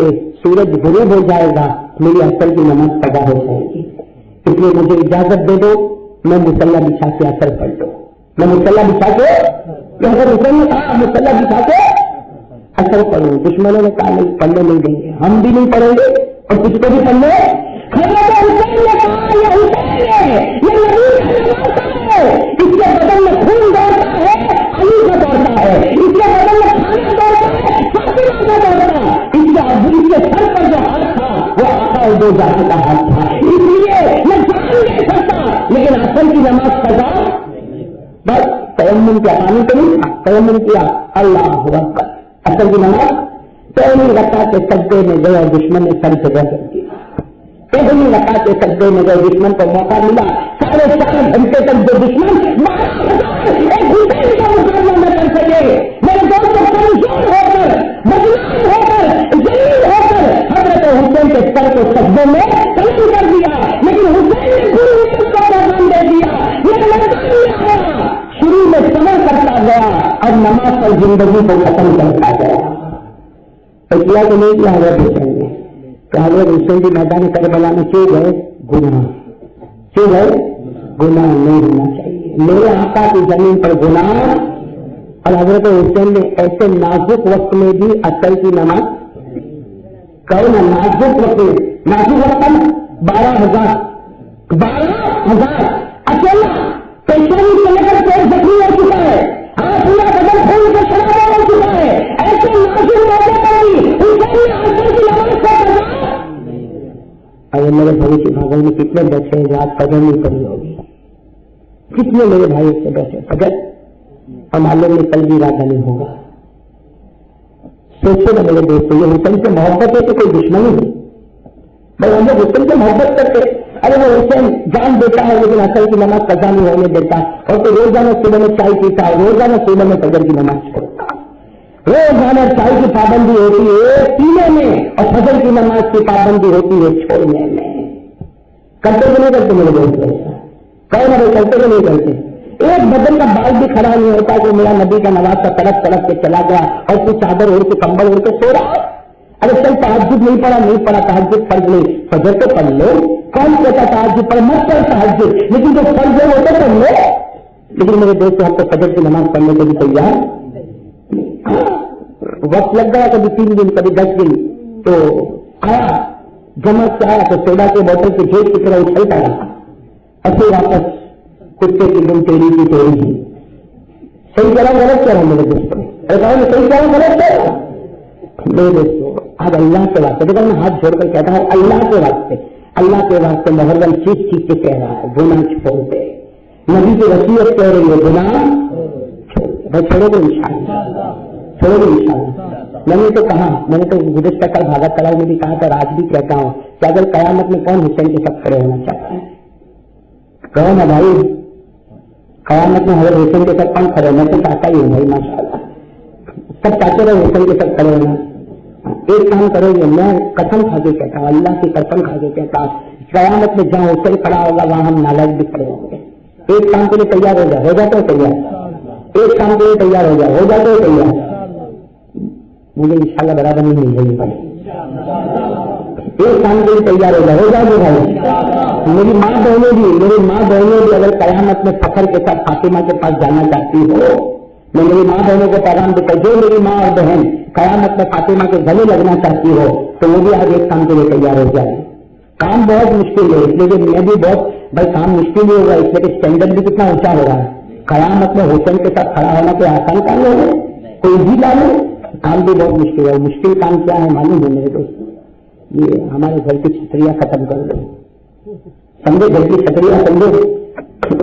سورج غروب ہو جائے گا، میری اثر کی نماز قضا ہو جائے گی، اس لیے مجھے اجازت دے دو میں مصلی بچھا کے اثر پڑھ دوں، میں مصلی بچھا کے حضرت حسین نے کہا مصلی بچھا کے اثر پڑھوں۔ دشمنوں نے کہا نہیں، پڑھنے نہیں دیں گے، ہم بھی نہیں پڑھیں گے اور کچھ کو بھی پڑھنے۔ حضرت حسین نے کہا یہ حسین ہے، یہ نبی ہے، اس کے بدن میں خون دوڑتا ہے، علی کا دوڑتا ہے، اس کے بدن میں کھانا دوڑتا ہے، فاطمہ کا دوڑتا ہے، اس کے ابو کے سر پر جو ہاتھ تھا وہ آقا دو جہاں کا ہاتھ تھا، اس لیے میں جان نہیں سکتا، لیکن اصل کی نماز قضا بس تیمم کیا، پانی تو نہیں تھا، تیمم کیا، اللہ اکبر، اصل کی نماز پہلی رکعت کے سجدے میں گئے، دشمن نے سر جگہ کر دیا، پہلی رکعت کے سجدے میں گئے، دشمن کو موقع ملا، 4.5 گھنٹے تک جو دشمن ایک حسین کا مقابلہ نہ کر سکے، میرے دوست کمزور ہو کر، مجبور ہو کر، ذلیل ہو کر حضرت حسین کے سر کو سجدے میں قلم کر دیا، لیکن حسین نے پوری امت کو پیغام دے دیا، یہ میدان میں آیا، شروع میں صبر کرتا گیا اور نماز پر زندگی کو ختم کرتا گیا۔ تو کیا کہ نہیں کیا حضرت حسین نے؟ حضرت حسین بھی میدان کربلا میں کیوں گئے؟ گناہ کیوں گئے؟ گناہ نہیں ہونا چاہیے، میرے آقا کی زمین پر گناہ، اور حضرت حسین نے ایسے نازک وقت میں بھی اصل کی نماز کرو نا، نازک وقت میں، نازک وقت 12,000 اکیلا پیشانی سے لے کر پیٹ زخمی ہو چکا ہے، پورا بدن خون سے شرابہ ہو چکا ہے، ایسے نازک موقع پر بھی حسین نے اصل کی نماز کو کرنا۔ اگر میرے بھائی کے بھاگوں میں کتنے بیٹھے ہیں جو آج قدر نہیں پڑی ہوگی، کتنے میرے بھائی سے بیٹھے فجر اور معلوم میں کل بھی ارادہ نہیں ہوگا۔ سوچو نا میرے دوستوں، یہ حسین سے محبت ہے کہ کوئی دشمنی ہے؟ بھائی ہم لوگ حسین سے محبت کرتے، ارے وہ حسین جان دیتا ہے لیکن اصل کی نماز قضا نہیں ہونے دیتا، اور تو روزانہ صبح میں چائے پیتا ہے، روزانہ صبح میں فجر کی نماز چھوڑتا، روزانہ چائے کی پابندی ہوتی ہے پینے میں اور فجر کی نماز کی پابندی ہوتی ہے چھوڑنے میں۔ کرتے کہ نہیں کرتے میرے دوست؟ کہو نا بھائی کرتے کہ نہیں کرتے؟ ایک بدن کا بال بھی کھڑا نہیں ہوتا کہ میرا نبی کا نواز کا تڑپ تڑپ کے چلا گیا اور تو چادر اوڑھ کے کمبل اوڑھ کے سو رہا۔ ارے چل تہجد نہیں پڑھا تہجد فرض نہیں، فجر تو پڑھ لو، کون کہتا تہجد پڑھ مت پڑھ تہجد، لیکن جو فرض ہے وہ تو پڑھ لو۔ لیکن میرے دوست ہم تو فجر کی نماز پڑھنے کے بھی تیار، وقت لگ گیا کبھی 3 دن کبھی 10 دن، تو آیا جمع سے آیا تو سوڈا کے بوتل کی جیب کی طرح اچھلتا رہا، اور پھر واپس کتے کی دن تیری کی تیری ہی۔ صحیح کرا غلط کرا میرے دوستوں؟ صحیح کرا غلط کرا میرے دوستوں؟ آج اللہ کے واسطے دیکھا میں ہاتھ جوڑ کر کہتا ہوں، اللہ کے واسطے محرم چیز چیز کے کہہ رہا ہے گناہ چھوڑ دے، نبی کی وصیت کہہ رہی ہے گناہ چھوڑو گے انشاءاللہ، چھوڑو گے انشاءاللہ۔ میں نے تو کہا، میں نے تو گزشتہ کل بھاگت کڑائی میں بھی کہا تھا، آج بھی کہتا ہوں کہ اگر قیامت میں کون حسین کے ساتھ کھڑے ہونا چاہتا ہے؟ کہو نا بھائی، قیامت میں حضرت حسین کے ساتھ کون کھڑے ہونا؟ تو چاہتا ہی ہوں بھائی ماشاء اللہ، سب چاہتے رہے حسین کے ساتھ کھڑے ہونا۔ ایک کام کرو گے، میں قسم کھا کے کہتا ہوں، اللہ کی قسم کھا کے کہتا ہوں، قیامت میں جہاں حسین کھڑا ہوگا وہاں ہم نالائق بھی کھڑے ہوں گے۔ ایک کام کے لیے تیار ہو جائے، ہو جاتے ہو تیار، ایک کام کے لیے تیار ہو جائے، ہو جاتے ہو تیار۔ مجھے انشاءاللہ برابر نہیں مل رہی بھائی، ایک کام کے لیے تیار ہو جائے، ہو جاؤ بھائی۔ میری ماں بہنیں بھی اگر قیامت میں فخر کے ساتھ فاطمہ کے پاس جانا چاہتی ہو، میں میری ماں بہنوں کو پیغام دیتا ہوں، جو میری ماں اور بہن قیامت میں فاطمہ کے گلے لگنا چاہتی ہو تو وہ بھی آج ایک کام کے لیے تیار ہو جائے۔ کام بہت مشکل ہے، اس لیے کہ میں بھی بہت بھائی کام مشکل ہی ہوگا، اس لیے کہ اسٹینڈرڈ بھی کتنا اونچا ہو رہا ہے۔ قیامت میں حسین کے ساتھ کھڑا ہونا کوئی آسان کام نہیں ہے، کوئی بھی کام ہے، کام بھی بہت مشکل ہے۔ مشکل کام کیا ہے معلوم ہے میرے دوست؟ یہ ہمارے گھر کی چھتریاں ختم کر دو، سمجھے؟ گھر کی چھتریاں سمجھو،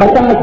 50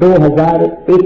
2001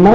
9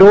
2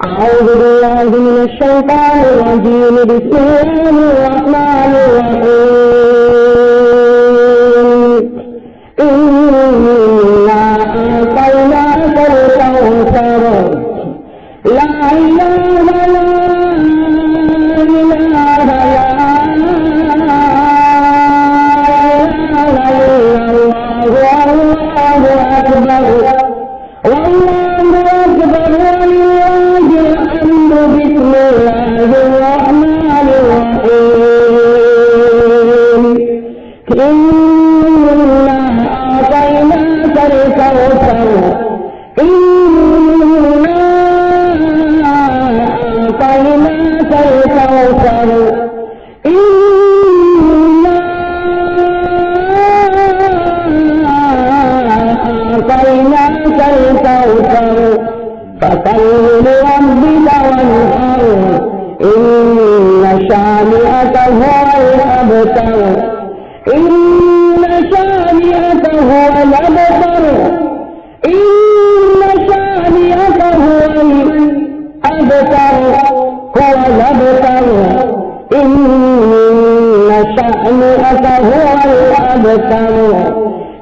أعوذ بالله من الشيطان الرجيم بسم الله الرحمن الرحيم إنا أعطيناك الكوثر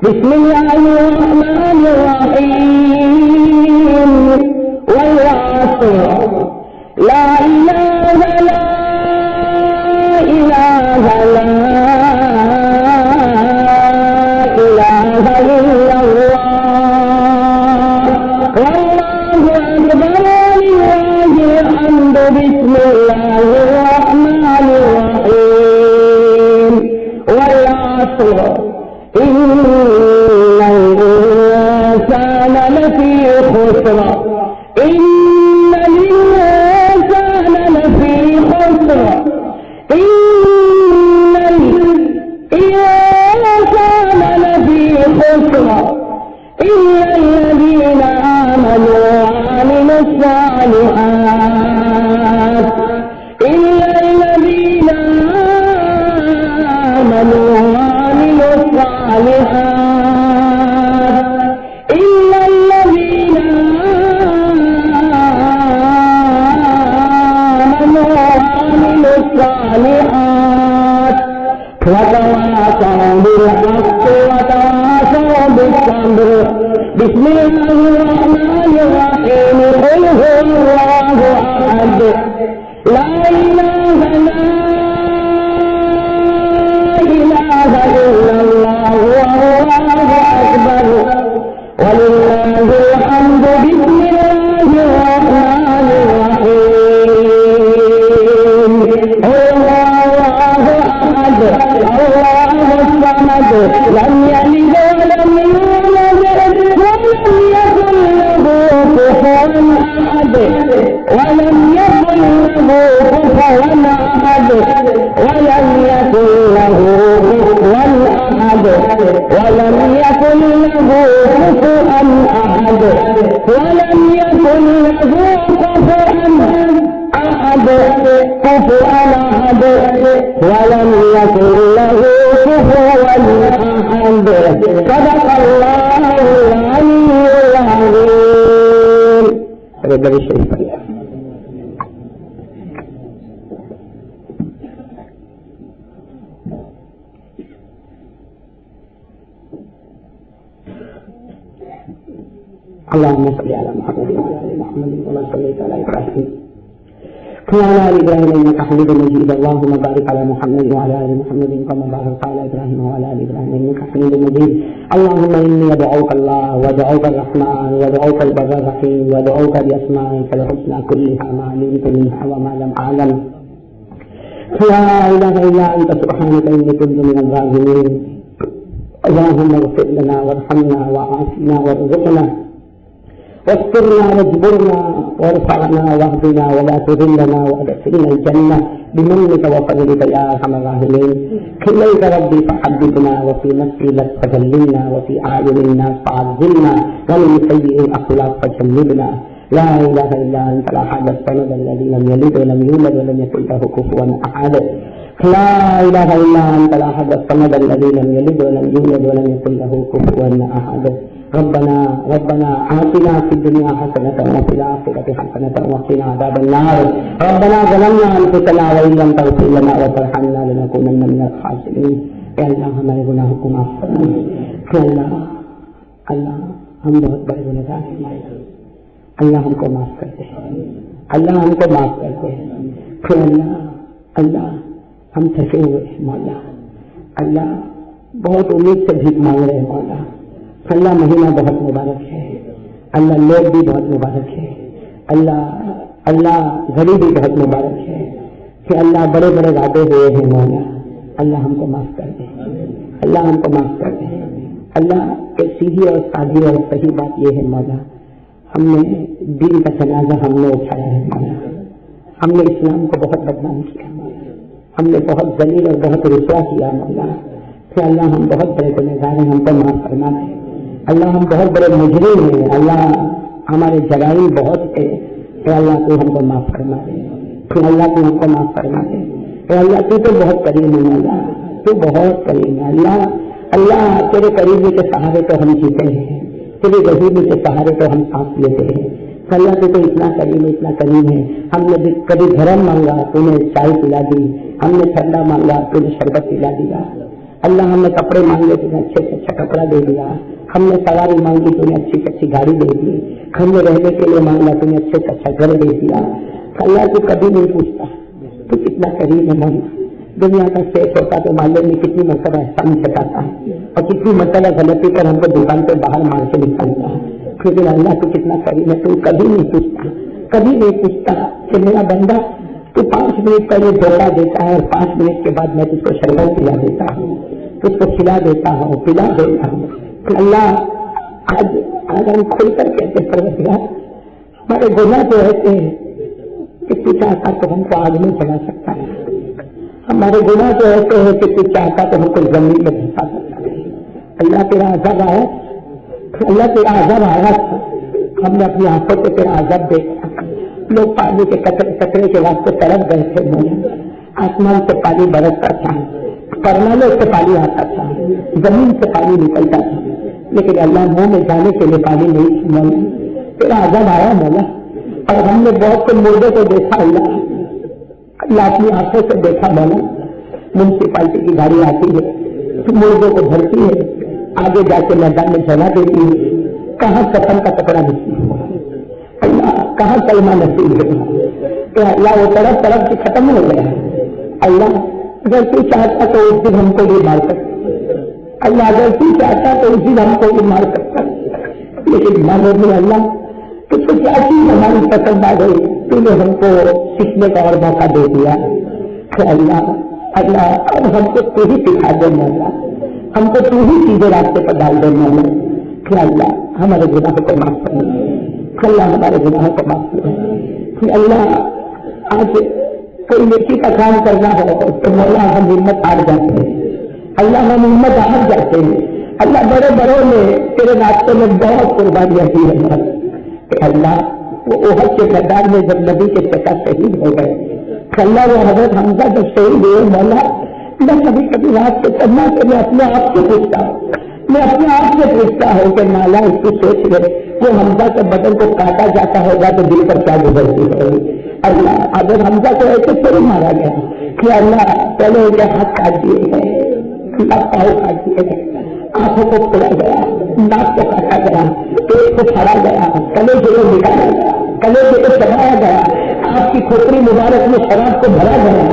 بسم الله الرحمن الرحيم والعصر لا إله لا إله لا إله إلا الله والله أكبر ولله الحمد بسم الله الرحمن الرحيم والعصر إن الإنسان لفي خسر إن الإنسان لفي خسر إن الإنسان لفي خسر إلا الذين آمنوا وعملوا الصالحات إلا الذين آمنوا وعملوا الصالحات إلا الذين آمنوا وعملوا الصالحات وتواصوا بالحق وتواصوا بالصبر بسم الله الرحمن الرحيم قل هو الله أحد لا إله إلا الله والله أكبر ولله الحمد بسم الله الرحمن الرحيم قل هو الله أحد الله الصمد لم يلد ولم يولد ولم يكن له كفوا أحد ولم يكن له كفوا أحد ولم يكن له كفوا أحد ولم يكن له كفوا أحد ولم يكن له كفوا أحد كفوا أحد ولم يكن له كفوا أحد صدق الله العلي العظيم. Dari Syekh اللهم صل على محمد وعلى ال محمد كما صليت على ابراهيم وعلى ال ابراهيم انك حميد مجيد اللهم بارك على محمد وعلى ال محمد كما باركت على ابراهيم وعلى ال ابراهيم انك حميد مجيد اللهم اني ادعوك الله وادعوك الرحمن وادعوك البر الرحيم وادعوك باسمائك الحسنى كلها ما علمت منها وما لم اعلم لا اله الا انت سبحانك اني كنت من الظالمين اللهم اغفر لنا وارحمنا وعافنا وارزقنا واسترنا واجبرنا وارفعنا واهدنا ولا تذلنا وادخلنا الجنة بمنك وفضلك يا ارحم الراحمين. إليك ربي فحببنا وفي نفسي لك فجللنا وفي أعين الناس فعزلنا ومن سيء الأخلاق فجنبنا. لا إله إلا أنت الأحد الصمد الذي لم يلد ولم يولد ولم يكن له كفوا أحد. لا إله إلا أنت الأحد الصمد الذي لم يلد ولم يولد ولم يكن له كفوا أحد. ربنا آتنا في الدنيا حسنة وفي الآخرة حسنة وقنا عذاب النار. ربنا ظلمنا أنفسنا وإن لم تغفر لنا وترحمنا لنكونن من الخاسرين. Ya Allah, hamba guna hukum apa? Ya Allah, hamba buat baik guna kasih. اللہ ہم کو معاف کر دے، اللہ ہم کو معاف کر دے۔ پھر اللہ ہم تھکے ہوئے ہیں مولا، اللہ بہت امید سے بھیک مانگ رہے ہیں مولا۔ اللہ مہینہ بہت مبارک ہے، اللہ لوگ بھی بہت مبارک ہے، اللہ گھڑی بھی بہت مبارک ہے کہ اللہ بڑے بڑے وعدے ہوئے ہیں مولا، اللہ ہم کو معاف کر دے، اللہ ہم کو معاف کر دے۔ اللہ ایک سیدھی اور سادھی اور صحیح بات یہ ہے مولا، ہم نے دین کا جنازہ ہم نے اٹھایا ہے مولا، ہم نے اسلام کو بہت بدنام کیا مولا، ہم نے بہت ذلیل اور بہت رسوا کیا مولا۔ کہ اللہ ہم بہت بڑے گنہگار ہیں، ہم کو معاف کرنا ہے۔ اللہ ہم بہت بڑے مجرم ہیں، اللہ ہمارے جرائم بہت ہے، کہ اللہ تو ہم کو معاف کرنا ہے، کہ اللہ تو ہم کو معاف کرنا ہے۔ کہ اللہ تو بہت کریم ہے اللہ، تو بہت کریم ہے اللہ تیرے قریبی کے سہارے تو ہم جیتے ہیں، تیرے غریبی کے سہارے تو ہم سانس لیتے ہیں۔ اللہ تو اتنا کریم ہے، ہم نے کبھی گرم مانگا تو نے چائے پلا دی، ہم نے ٹھنڈا مانگا تو نے شربت پلا دیا۔ اللہ ہم نے کپڑے مانگے تو نے اچھے سے اچھا کپڑا دے دیا، ہم نے سواری مانگی تو نے اچھی سے اچھی گاڑی دے دی، ہم نے رہنے کے لیے مانگا تو نے اچھے سے اچھا گھر دے دیا۔ اللہ تو کبھی نہیں پوچھتا تو کتنا کریم ہے مولا۔ دنیا کا شیخ ہوتا تو معلوم میں کتنی مرتبہ احسان جتاتا ہے اور کتنی مرتبہ غلطی پر ہم کو دکان پہ باہر مار کے نکالتا ہے، لیکن اللہ تو کتنا کریم ہے، تو کبھی نہیں پوچھتا کہ میرا بندہ تو 5 منٹ پہلے دھوکہ دیتا ہے اور 5 منٹ کے بعد میں تجھ کو شربت پلا دیتا ہوں، تجھ کو کھلا دیتا ہوں، پلا دیتا ہوں۔ اللہ آج ہم کھل کر کہتے پروردگار ہمارے گناہ تو ایسے ہیں کہ تو چاہتا تو ہم کو آگ میں جلا سکتا ہے، ہمارے گناہ تو ایسے ہیں کہ تو چاہتا تو ہم کو زمین میں دھسا سکتا ہے۔ اللہ تیرا عذاب آیا، اللہ تیرا عذاب آیا، ہم نے اپنی آنکھوں سے تیرا عذاب دیکھا۔ لوگ پانی کے کچرے کے واسطے تڑپ گئے تھے، آسمان سے پانی برستا تھا، پرنالوں سے پانی آتا تھا، زمین سے پانی نکلتا تھا، لیکن اللہ منہ میں جانے کے لیے پانی نہیں تھی مولا۔ تیرا عذاب آیا مولا، اور ہم نے بہت سے مردوں کو دیکھا اللہ اپنی آنکھوں سے دیکھا مولا۔ میونسپلٹی کی گاڑی آتی ہے، مردوں کو بھرتی ہے، آگے جا کے میدان میں جگہ دیتی ہے، کہاں کفن کا کپڑا نصیب ہوا اللہ، کہاں کلمہ نصیب ہوا اللہ، وہ طرف سے ختم ہو گیا اللہ۔ اگر تو چاہتا تو اس دن ہم کو بھی مار سکتا اللہ، اگر تو چاہتا تو اس دن ہم کو بھی مار سکتا، لیکن معلوم ہے اللہ تو کیا چیز ہماری پسند آ گئی، تو نے ہم کو سیکھنے کا اور موقع دے دیا کہ اللہ اب ہم کو تو ہی سکھا دے مولا، ہم کو تو ہی سیدھے راستے پر ڈال دے مولا۔ کہ اللہ ہمارے گناہوں کو معاف کرنا، اللہ ہمارے گناہوں کو معاف کرنا۔ کہ اللہ آج کوئی نیکی کا کام کرنا ہو تو مولا ہم ہمت ہار جاتے ہیں، اللہ ہم ہمت ہار جاتے ہیں اللہ۔ بڑے بڑوں نے تیرے راستے میں بہت قربانیاں دی ہے کہ اللہ وہ احد کے میدان میں جب نبی کے چچا شہید ہو گئے، اللہ وہ حضرت حمزہ جب شہید ہوئے مولا، میں کبھی کبھی رات کو کرنا کہ میں اپنے آپ سے پوچھتا ہوں، میں اپنے آپ سے پوچھتا ہوں کہ نالا اس کو سوچ لے وہ حمزہ کے بدن کو کاٹا جاتا ہوگا تو دل پر کیا گزرتی ہوگی اللہ۔ اگر حمزہ کو ایسے تھوڑی مارا گیا کہ اللہ پہلے ان کے ہاتھ کاٹ دیے گئے، اللہ پاؤں کاٹ دیے گئے، آنکھوں کو کھولا گیا، ناک کو کاٹا گیا، پیٹ کو پھاڑا گیا، کلیجے کو نکالا گیا، کلیجے کو چبایا گیا، آپ کی کھوپڑی مبارک میں شراب کو بھرا گیا،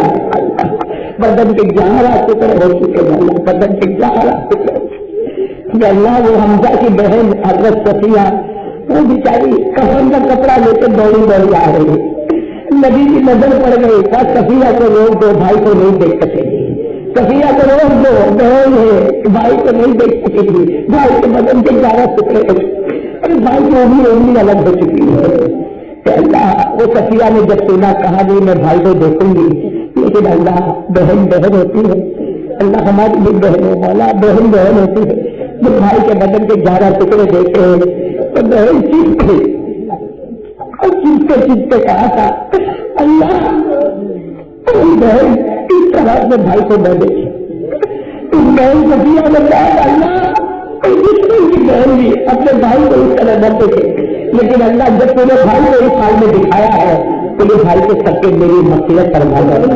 بدن کے 11 ٹکڑے ہو چکے ہیں اللہ، بدن کے 11 ٹکڑے کہ اللہ وہ حمزہ کی بہن حضرت صفیہ وہ بیچاری کفن کا کپڑا لے کے دوڑی آ رہی ہے، نبی کی نظر پڑ گئی، کہا صفیہ کو روک دو، بھائی کو نہیں دیکھ سکے گی، صفیہ کو روک دو، بہن ہے بھائی کو نہیں دیکھ سکے گی، بھائی کے بدن کے 11 ٹکڑے ارے بھائی کی انگلی الگ ہو چکی ہے کہ اللہ۔ وہ صفیہ نے جب سنا کہا نہیں میں بھائی کو دیکھوں گی، لیکن اللہ بہن ہوتی ہے اللہ، ہماری بھی بہن ہے مولا، بہن ہوتی ہے۔ جب بھائی کے بدن کے 11 ٹکڑے دیکھے تو بہن چیختے اور چیختے کہا تھا اللہ بہن اس طرح سے بھائی کو نہ دیکھے، اس بہن صفیہ نے کہا اللہ کی بہن بھی اپنے بھائی کو اس طرح نہ دیکھے، لیکن اللہ جب تم نے بھائی کو اس حال میں دکھایا ہے تو یہ بھائی کے سب کے میری مغفرت فرما دو۔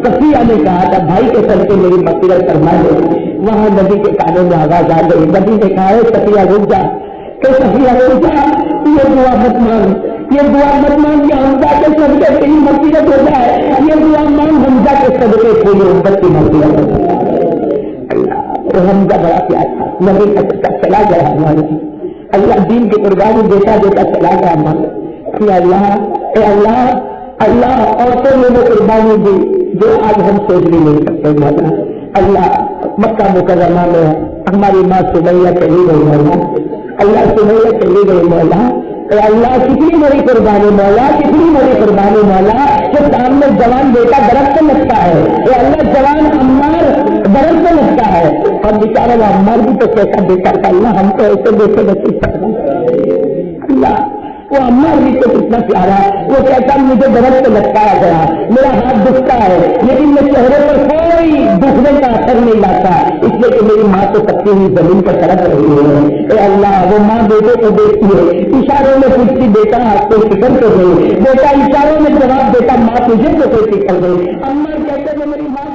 صفیہ نے کہا تھا بھائی کے سب کے میری مغفرت فرما دو، وہاں نبی کے کانوں میں آواز آ گئی، نبی نے کہا ہے صفیہ رک جا، کہ صفیہ رک جا، یہ دعا مت مانگ، یہ دعا مت مانگ کہ حمزہ کے صدقے تیری مغفرت ہو جائے، یہ دعا مانگ حمزہ کے صدقے تیری امت کی مغفرت ہو جائے۔ اللہ وہ حمزہ بڑا پیار تھا، نبی کا چلا گیا ہمارے، اللہ دین کی قربانی دیتا دیتا چلا گیا ہمارے۔ اے اللہ اللہ عورتوں نے وہ قربانی دی جو آج ہم سوچ بھی نہیں سکتے مولا۔ اللہ مکہ مکرمہ میں ہماری ماں سمیہ چلی گئی مولا، اللہ سمیہ چلی گئی مولا، اے اللہ کتنی بڑی قربانی مولا، کتنی بڑی قربانی مولا، کہ سامنے جوان بیٹا درخت پہ لگتا ہے، اے اللہ جوان عمار درخت پہ لگتا ہے، اور بیچارہ وہ عمار بھی تو کیسا بیٹا تھا اللہ، ہم تو ایسے بیٹے بچے سکتے اللہ، وہ عمار بھی تو کتنا پیارا، وہ کہتا مجھے درخت پہ لٹکایا گیا، میرا ہاتھ دکھتا ہے لیکن میں چہرے پر کوئی دکھنے کا اثر نہیں لاتا، اس لیے کہ میری ماں تو تکتی ہوئی زمین پر تڑپ رہی ہے۔ اے اللہ وہ ماں بیٹے کو دیکھتی ہے، اشاروں میں پوچھتی بیٹا آپ کو فکر کر گئی، بیٹا اشاروں میں جواب دیتا ماں تجھے تو کوئی فکر گئی، عمار کہتے ہیں میری ماں